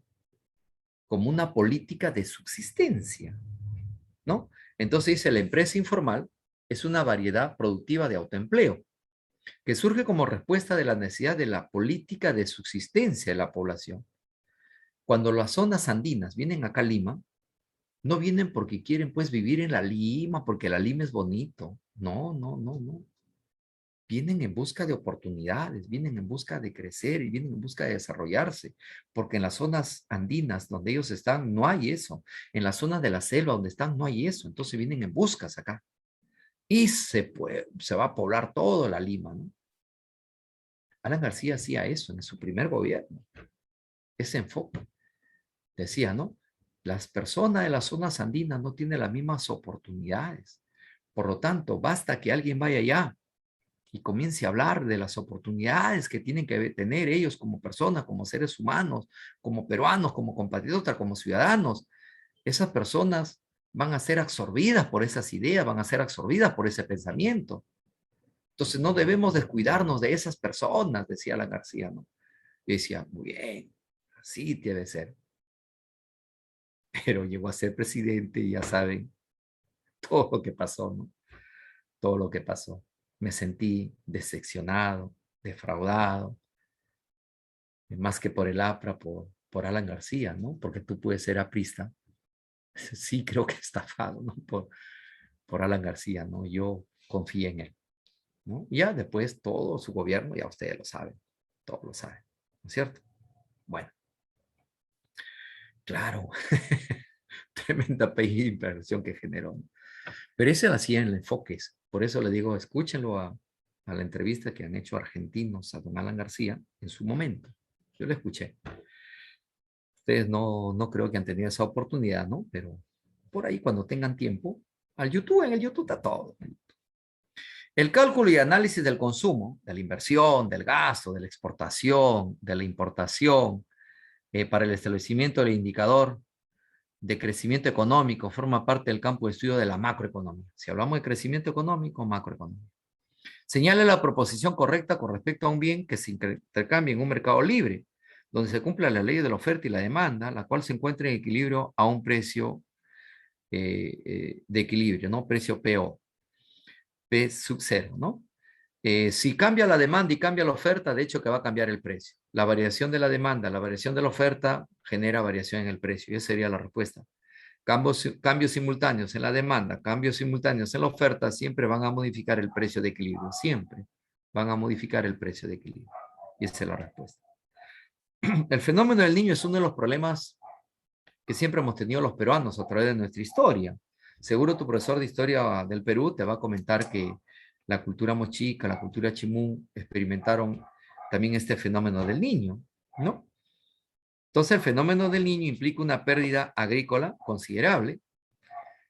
como una política de subsistencia, ¿no? Entonces dice, la empresa informal es una variedad productiva de autoempleo que surge como respuesta de la necesidad de la política de subsistencia de la población. Cuando las zonas andinas vienen acá a Lima, no vienen porque quieren pues vivir en la Lima, porque la Lima es bonito. No, no, no, no. Vienen en busca de oportunidades, vienen en busca de crecer y vienen en busca de desarrollarse, porque en las zonas andinas donde ellos están no hay eso. En las zonas de la selva donde están no hay eso. Entonces vienen en buscas acá. Y se va a poblar todo la Lima, ¿no? Alan García hacía eso en su primer gobierno. Ese enfoque. Decía, ¿no? Las personas de las zonas andinas no tienen las mismas oportunidades. Por lo tanto, basta que alguien vaya allá y comience a hablar de las oportunidades que tienen que tener ellos como personas, como seres humanos, como peruanos, como compatriotas, como ciudadanos. Esas personas van a ser absorbidas por esas ideas, van a ser absorbidas por ese pensamiento. Entonces no debemos descuidarnos de esas personas, decía Alan García, ¿no? Y decía, muy bien, así debe ser. Pero llegó a ser presidente y ya saben todo lo que pasó, ¿no? Todo lo que pasó. Me sentí decepcionado, defraudado, más que por el APRA, por Alan García, ¿no? Porque tú puedes ser aprista. Sí, creo que estafado, ¿no? Por Alan García, ¿no? Yo confié en él, ¿no? Y ya después todo su gobierno, ya ustedes lo saben, todos lo saben, ¿no es cierto? Bueno, claro, tremenda inversión que generó, ¿no? Pero ese lo hacía en el enfoques. Por eso le digo, escúchenlo a la entrevista que han hecho argentinos a don Alan García en su momento. Yo lo escuché. Ustedes no creo que han tenido esa oportunidad, ¿no? Pero por ahí cuando tengan tiempo, en el YouTube está todo. El cálculo y análisis del consumo, de la inversión, del gasto, de la exportación, de la importación, para el establecimiento del indicador de crecimiento económico forma parte del campo de estudio de la macroeconomía. Si hablamos de crecimiento económico, macroeconomía. Señala la proposición correcta con respecto a un bien que se intercambia en un mercado libre, donde se cumpla la ley de la oferta y la demanda, la cual se encuentra en equilibrio a un precio de equilibrio, ¿no? Precio PO, P sub 0, ¿no? Si cambia la demanda y cambia la oferta, de hecho que va a cambiar el precio. La variación de la demanda, la variación de la oferta genera variación en el precio. Y esa sería la respuesta. Cambios simultáneos en la demanda, cambios simultáneos en la oferta, siempre van a modificar el precio de equilibrio. Siempre van a modificar el precio de equilibrio. Y esa es la respuesta. El fenómeno del niño es uno de los problemas que siempre hemos tenido los peruanos a través de nuestra historia. Seguro tu profesor de historia del Perú te va a comentar que la cultura mochica, la cultura chimú experimentaron también este fenómeno del niño, ¿no? Entonces, el fenómeno del niño implica una pérdida agrícola considerable,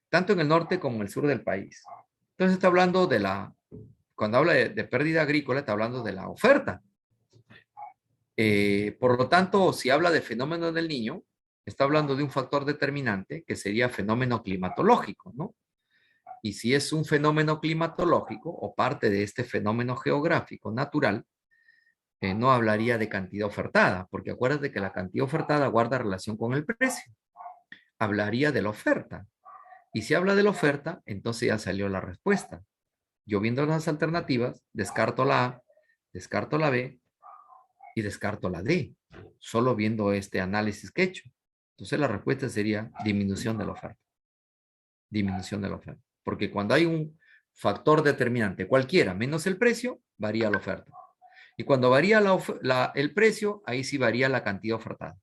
tanto en el norte como en el sur del país. Entonces, está hablando cuando habla de pérdida agrícola, está hablando de la oferta. Por lo tanto, si habla de fenómeno del niño, está hablando de un factor determinante que sería fenómeno climatológico, ¿no? Y si es un fenómeno climatológico o parte de este fenómeno geográfico natural, no hablaría de cantidad ofertada, porque acuérdate que la cantidad ofertada guarda relación con el precio. Hablaría de la oferta. Y si habla de la oferta, entonces ya salió la respuesta. Yo viendo las alternativas, descarto la A, descarto la B y descarto la D, solo viendo este análisis que he hecho. Entonces la respuesta sería disminución de la oferta. Disminución de la oferta. Porque cuando hay un factor determinante cualquiera menos el precio, varía la oferta. Y cuando varía el precio, ahí sí varía la cantidad ofertada.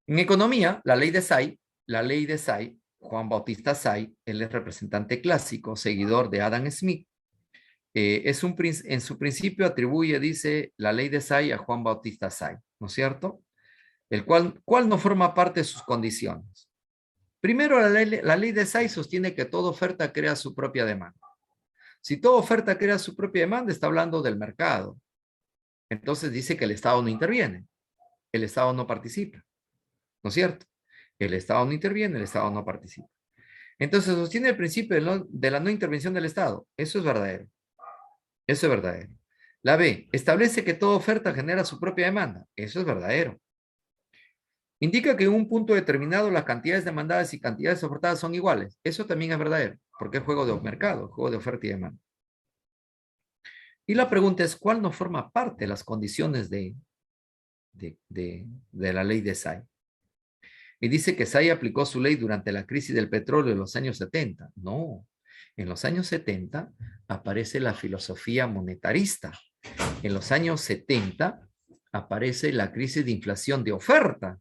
En economía, la ley de Say, Juan Bautista Say, él es representante clásico, seguidor de Adam Smith, en su principio atribuye, dice, la ley de Say a Juan Bautista Say, ¿no es cierto? El cual no forma parte de sus condiciones. Primero, la ley de Say sostiene que toda oferta crea su propia demanda. Si toda oferta crea su propia demanda, está hablando del mercado. Entonces dice que el Estado no interviene, el Estado no participa, ¿no es cierto? El Estado no interviene, el Estado no participa. Entonces sostiene el principio de la no intervención del Estado. Eso es verdadero. Eso es verdadero. La B, establece que toda oferta genera su propia demanda. Eso es verdadero. Indica que en un punto determinado las cantidades demandadas y cantidades ofertadas son iguales. Eso también es verdadero, porque es juego de mercado, juego de oferta y demanda. Y la pregunta es, ¿cuál no forma parte de las condiciones de la ley de Say? Y dice que Say aplicó su ley durante la crisis del petróleo de los años 70. No, en los años 70 aparece la filosofía monetarista. En los años 70 aparece la crisis de inflación de oferta,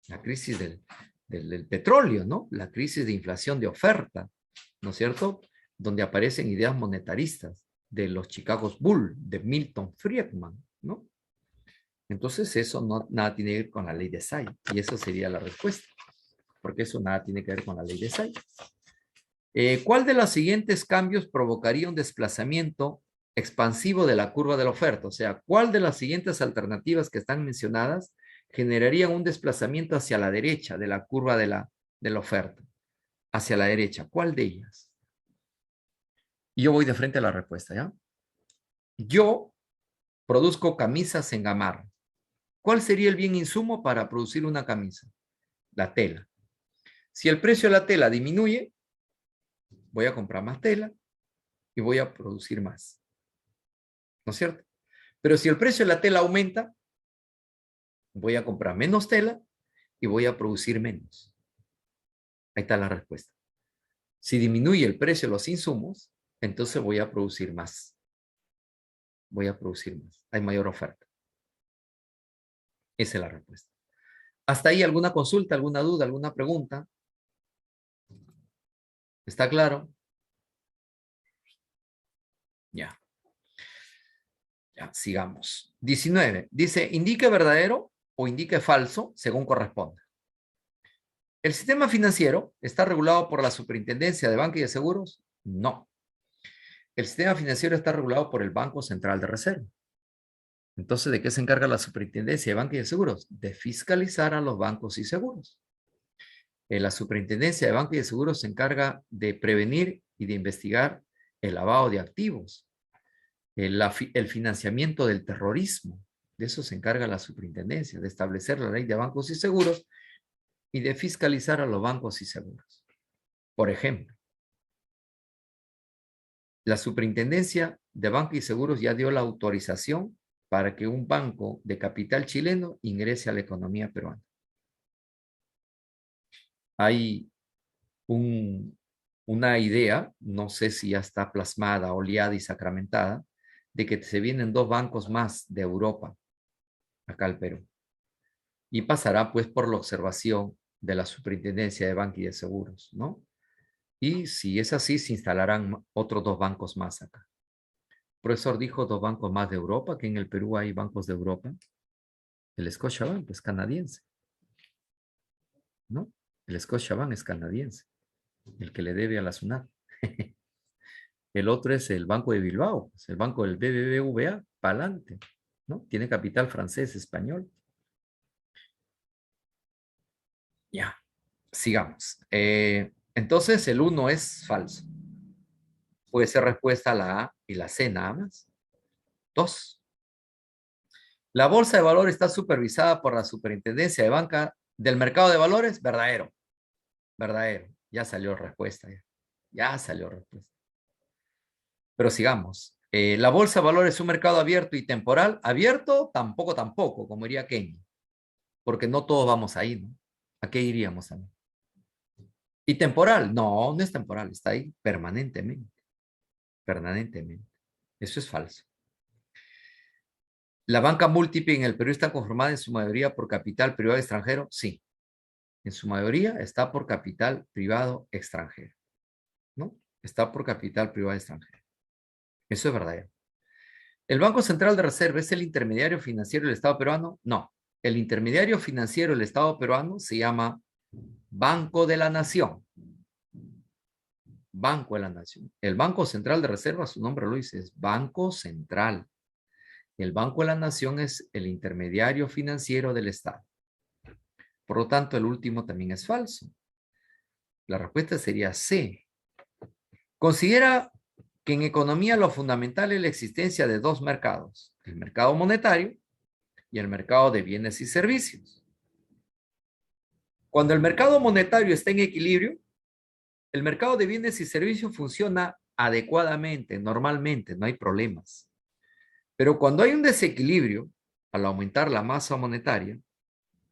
la crisis del petróleo, ¿no? La crisis de inflación de oferta, ¿no es cierto? Donde aparecen ideas monetaristas de los Chicago Bulls, de Milton Friedman, ¿no? Entonces eso nada tiene que ver con la ley de Say, y esa sería la respuesta, porque eso nada tiene que ver con la ley de Say. ¿Cuál de los siguientes cambios provocaría un desplazamiento expansivo de la curva de la oferta? O sea, ¿cuál de las siguientes alternativas que están mencionadas generarían un desplazamiento hacia la derecha de la curva de la oferta? Hacia la derecha. ¿Cuál de ellas? Y yo voy de frente a la respuesta, ¿ya? Yo produzco camisas en Gamarra. ¿Cuál sería el bien insumo para producir una camisa? La tela. Si el precio de la tela disminuye, voy a comprar más tela y voy a producir más. ¿No es cierto? Pero si el precio de la tela aumenta, voy a comprar menos tela y voy a producir menos. Ahí está la respuesta. Si disminuye el precio de los insumos, entonces voy a producir más. Voy a producir más. Hay mayor oferta. Esa es la respuesta. ¿Hasta ahí alguna consulta, alguna duda, alguna pregunta? ¿Está claro? Ya. Ya, sigamos. 19. Dice, indique verdadero o indique falso según corresponda. ¿El sistema financiero está regulado por la Superintendencia de Banca y de Seguros? No. El sistema financiero está regulado por el Banco Central de Reserva. Entonces, ¿de qué se encarga la Superintendencia de Banca y de Seguros? De fiscalizar a los bancos y seguros. La Superintendencia de Banca y de Seguros se encarga de prevenir y de investigar el lavado de activos, el financiamiento del terrorismo. De eso se encarga la Superintendencia, de establecer la ley de bancos y seguros y de fiscalizar a los bancos y seguros. Por ejemplo, la Superintendencia de Banca y Seguros ya dio la autorización para que un banco de capital chileno ingrese a la economía peruana. Hay una idea, no sé si ya está plasmada, oleada y sacramentada, de que se vienen 2 bancos más de Europa acá al Perú. Y pasará pues por la observación de la Superintendencia de Banca y de Seguros, ¿no? Y si es así, se instalarán otros 2 bancos más acá. El profesor dijo 2 bancos más de Europa, que en el Perú hay bancos de Europa. El Scotiabank es canadiense, ¿no? El Scotiabank es canadiense, el que le debe a la SUNAT. El otro es el Banco de Bilbao, es el banco del BBVA, pa'lante, ¿no? Tiene capital francés, español. Ya, sigamos. Entonces, el 1 es falso. Puede ser respuesta a la A y la C nada más. 2. La bolsa de valores está supervisada por la Superintendencia de Banca del Mercado de Valores. Verdadero. Verdadero. Ya salió respuesta. Ya salió respuesta. Pero sigamos. La bolsa de valores es un mercado abierto y temporal. Abierto, tampoco, como diría Keynes. Porque no todos vamos ahí, ¿no? ¿A qué iríamos ahí? ¿Y temporal? No, no es temporal. Está ahí permanentemente. Permanentemente. Eso es falso. ¿La banca múltiple en el Perú está conformada en su mayoría por capital privado extranjero? Sí, en su mayoría está por capital privado extranjero, ¿no? Está por capital privado extranjero. Eso es verdadero. ¿El Banco Central de Reserva es el intermediario financiero del Estado peruano? No. El intermediario financiero del Estado peruano se llama Banco de la Nación. Banco de la Nación. El Banco Central de Reserva, su nombre lo dice, es Banco Central. El Banco de la Nación es el intermediario financiero del Estado. Por lo tanto, el último también es falso. La respuesta sería C. Considera que en economía lo fundamental es la existencia de dos mercados, el mercado monetario y el mercado de bienes y servicios. Cuando el mercado monetario está en equilibrio, el mercado de bienes y servicios funciona adecuadamente, normalmente, no hay problemas. Pero cuando hay un desequilibrio, al aumentar la masa monetaria,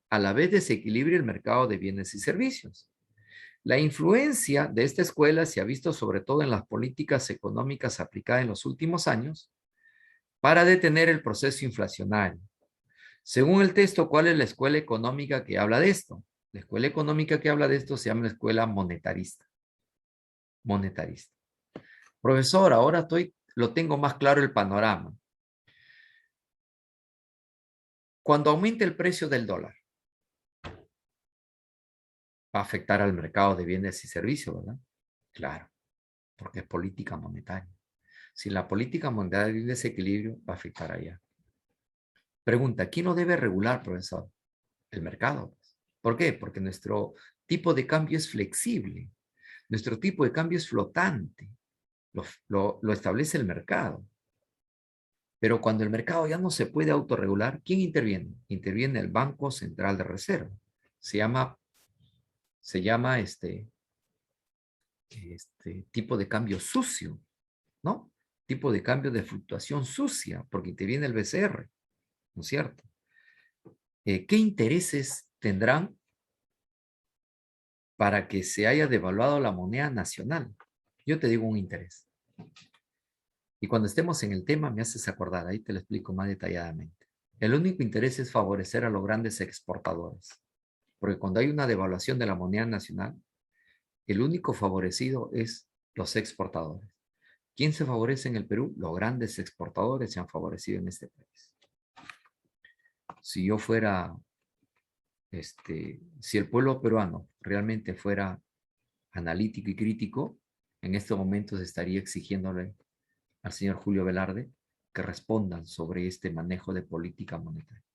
a la vez desequilibra el mercado de bienes y servicios. La influencia de esta escuela se ha visto sobre todo en las políticas económicas aplicadas en los últimos años para detener el proceso inflacionario. Según el texto, ¿cuál es la escuela económica que habla de esto? La escuela económica que habla de esto se llama la escuela monetarista. Monetarista. Profesor, ahora lo tengo más claro el panorama. Cuando aumente el precio del dólar, va a afectar al mercado de bienes y servicios, ¿verdad? Claro, porque es política monetaria. Si la política monetaria hay un desequilibrio, va a afectar allá. Pregunta, ¿quién lo debe regular, profesor? El mercado. ¿Por qué? Porque nuestro tipo de cambio es flexible. Nuestro tipo de cambio es flotante. Lo establece el mercado. Pero cuando el mercado ya no se puede autorregular, ¿quién interviene? Interviene el Banco Central de Reserva. Se llama este tipo de cambio sucio, ¿no? Tipo de cambio de fluctuación sucia, porque interviene el BCR, ¿no es cierto? ¿Qué intereses tendrán para que se haya devaluado la moneda nacional? Yo te digo un interés. Y cuando estemos en el tema me haces acordar, ahí te lo explico más detalladamente. El único interés es favorecer a los grandes exportadores, porque cuando hay una devaluación de la moneda nacional, el único favorecido es los exportadores. ¿Quién se favorece en el Perú? Los grandes exportadores se han favorecido en este país. Si yo fuera, si el pueblo peruano realmente fuera analítico y crítico, en estos momentos estaría exigiéndole al señor Julio Velarde que respondan sobre este manejo de política monetaria.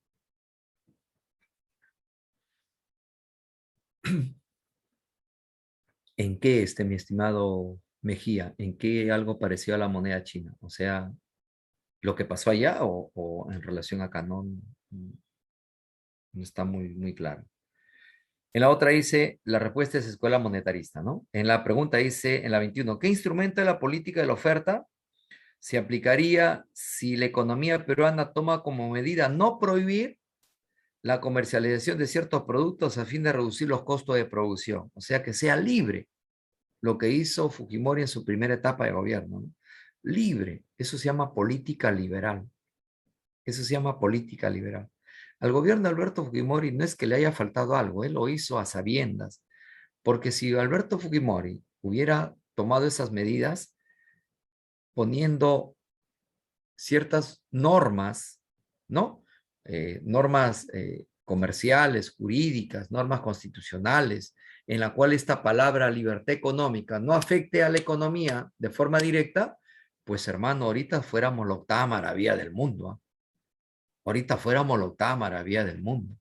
¿En qué, mi estimado Mejía, en qué algo pareció a la moneda china? O sea, ¿lo que pasó allá o en relación acá? No está muy claro. En la otra dice, la respuesta es escuela monetarista, ¿no? En la pregunta dice, en la 21, ¿qué instrumento de la política de la oferta se aplicaría si la economía peruana toma como medida no prohibir la comercialización de ciertos productos a fin de reducir los costos de producción? O sea, que sea libre, lo que hizo Fujimori en su primera etapa de gobierno, ¿no? Libre, eso se llama política liberal. Eso se llama política liberal. Al gobierno de Alberto Fujimori no es que le haya faltado algo, él lo hizo a sabiendas, porque si Alberto Fujimori hubiera tomado esas medidas poniendo ciertas normas, ¿no? Normas comerciales, jurídicas, normas constitucionales, en la cual esta palabra libertad económica no afecte a la economía de forma directa, pues hermano, ahorita fuéramos la octava maravilla del mundo, ¿eh? Ahorita fuéramos la octava maravilla del mundo,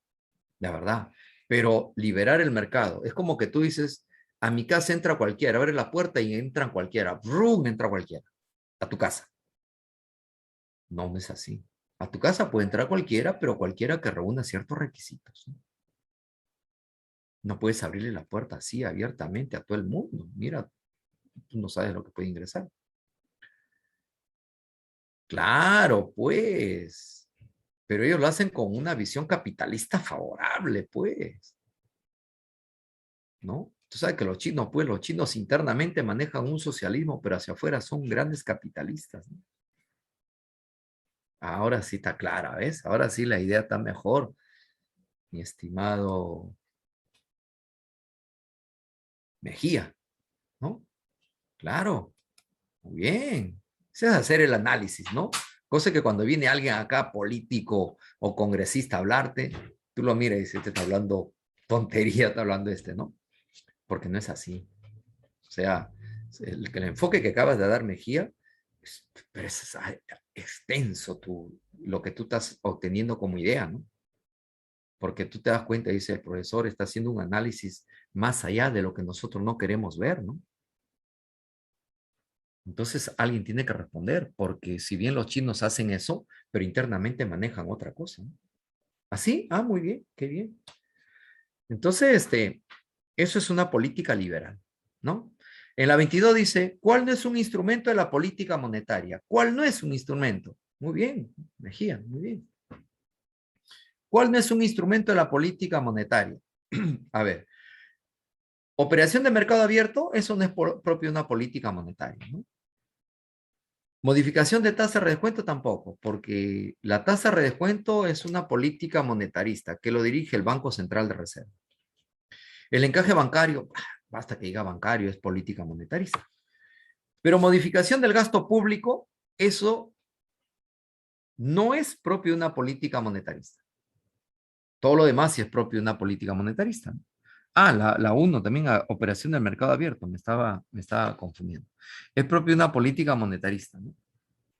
la verdad. Pero liberar el mercado, es como que tú dices, a mi casa entra cualquiera, abre la puerta y entran cualquiera, ¡brum! Entra cualquiera, a tu casa. No, no es así. A tu casa puede entrar cualquiera, pero cualquiera que reúna ciertos requisitos, ¿no? No puedes abrirle la puerta así abiertamente a todo el mundo. Mira, tú no sabes lo que puede ingresar. Claro, pues. Pero ellos lo hacen con una visión capitalista favorable, pues. ¿No? Tú sabes que los chinos, pues los chinos internamente manejan un socialismo, pero hacia afuera son grandes capitalistas, ¿no? Ahora sí está clara, ¿ves? Ahora sí la idea está mejor, mi estimado Mejía, ¿no? Claro, muy bien. Ese es hacer el análisis, ¿no? Cosa que cuando viene alguien acá, político o congresista, a hablarte, tú lo miras y dices, te está hablando tontería, está hablando ¿no? Porque no es así. O sea, el enfoque que acabas de dar, Mejía, pero es extenso lo que tú estás obteniendo como idea, ¿no? Porque tú te das cuenta, dice el profesor, está haciendo un análisis más allá de lo que nosotros no queremos ver, ¿no? Entonces alguien tiene que responder, porque si bien los chinos hacen eso, pero internamente manejan otra cosa, ¿no? ¿Así? Ah, muy bien, qué bien. Entonces, eso es una política liberal, ¿no? En la 22 dice, ¿cuál no es un instrumento de la política monetaria? ¿Cuál no es un instrumento? Muy bien, Mejía, muy bien. ¿Cuál no es un instrumento de la política monetaria? A ver, operación de mercado abierto, eso no es propio de una política monetaria, ¿no? Modificación de tasa de redescuento tampoco, porque la tasa de redescuento es una política monetarista que lo dirige el Banco Central de Reserva. El encaje bancario, basta que diga bancario, es política monetarista. Pero modificación del gasto público, eso no es propio de una política monetarista. Todo lo demás sí es propio de una política monetarista, ¿no? Ah, la 1 también, operación del mercado abierto, me estaba confundiendo. Es propio de una política monetarista, ¿no?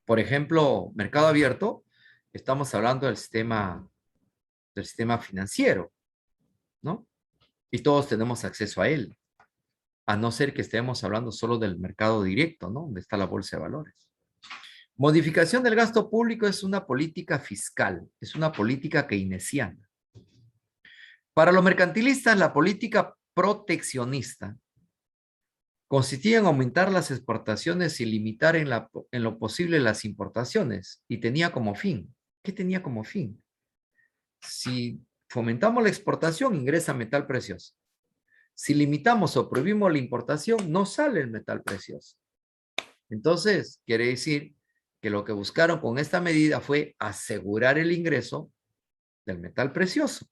Por ejemplo, mercado abierto, estamos hablando del sistema financiero, ¿no? Y todos tenemos acceso a él, a no ser que estemos hablando solo del mercado directo, ¿no? Donde está la bolsa de valores. Modificación del gasto público es una política fiscal, es una política keynesiana. Para los mercantilistas, la política proteccionista consistía en aumentar las exportaciones y limitar en lo posible las importaciones, y tenía como fin. ¿Qué tenía como fin? Si fomentamos la exportación, ingresa metal precioso. Si limitamos o prohibimos la importación, no sale el metal precioso. Entonces, quiere decir que lo que buscaron con esta medida fue asegurar el ingreso del metal precioso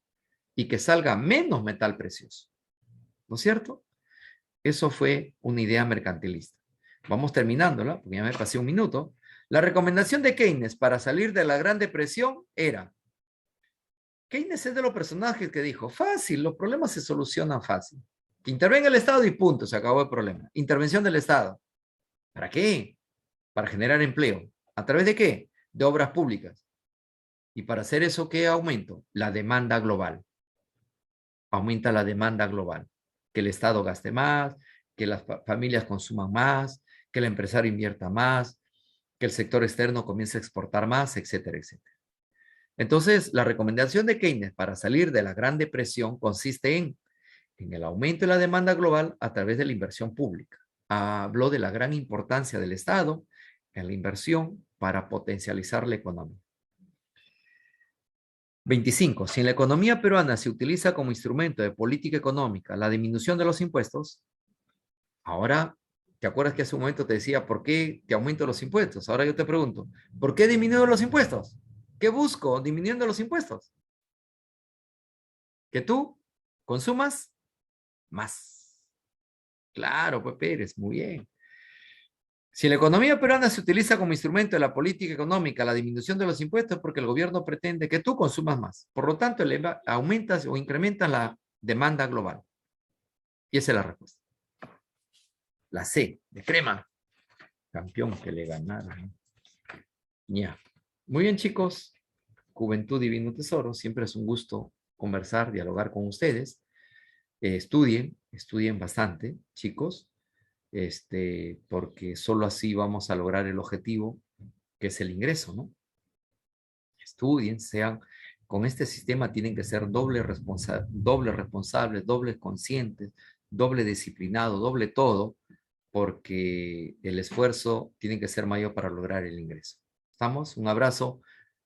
y que salga menos metal precioso. ¿No es cierto? Eso fue una idea mercantilista. Vamos terminándola, porque ya me pasé un minuto. La recomendación de Keynes para salir de la Gran Depresión era, Keynes es de los personajes que dijo, fácil, los problemas se solucionan fácil. Que intervenga el Estado y punto, se acabó el problema. Intervención del Estado. ¿Para qué? Para generar empleo. ¿A través de qué? De obras públicas. Y para hacer eso, ¿qué aumento? La demanda global. Aumenta la demanda global. Que el Estado gaste más, que las familias consuman más, que el empresario invierta más, que el sector externo comience a exportar más, etcétera, etcétera. Entonces, la recomendación de Keynes para salir de la Gran Depresión consiste en el aumento de la demanda global a través de la inversión pública. Habló de la gran importancia del Estado en la inversión para potencializar la economía. 25. Si en la economía peruana se utiliza como instrumento de política económica la disminución de los impuestos, ahora, ¿te acuerdas que hace un momento te decía por qué te aumento los impuestos? Ahora yo te pregunto, ¿por qué disminuyo los impuestos? ¿Qué busco disminuyendo los impuestos? Que tú consumas más. Claro, pues Pérez, muy bien. Si la economía peruana se utiliza como instrumento de la política económica, la disminución de los impuestos, es porque el gobierno pretende que tú consumas más. Por lo tanto, aumentas o incrementas la demanda global. Y esa es la respuesta. La C, de crema. Campeón que le ganaron. Ya. Muy bien, chicos. Juventud Divino Tesoro. Siempre es un gusto conversar, dialogar con ustedes. Estudien bastante, chicos. Porque solo así vamos a lograr el objetivo, que es el ingreso, ¿no? Estudien, con este sistema tienen que ser doble responsables, doble conscientes, doble disciplinado, doble todo, porque el esfuerzo tiene que ser mayor para lograr el ingreso. ¿Estamos? Un abrazo.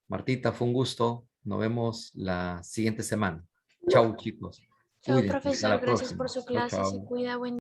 Martita, fue un gusto. Nos vemos la siguiente semana. Chau, chicos. Chao, Cuídense. Hasta profesor. la Gracias próxima. por su Chau, clase. Se chau. cuida. Buen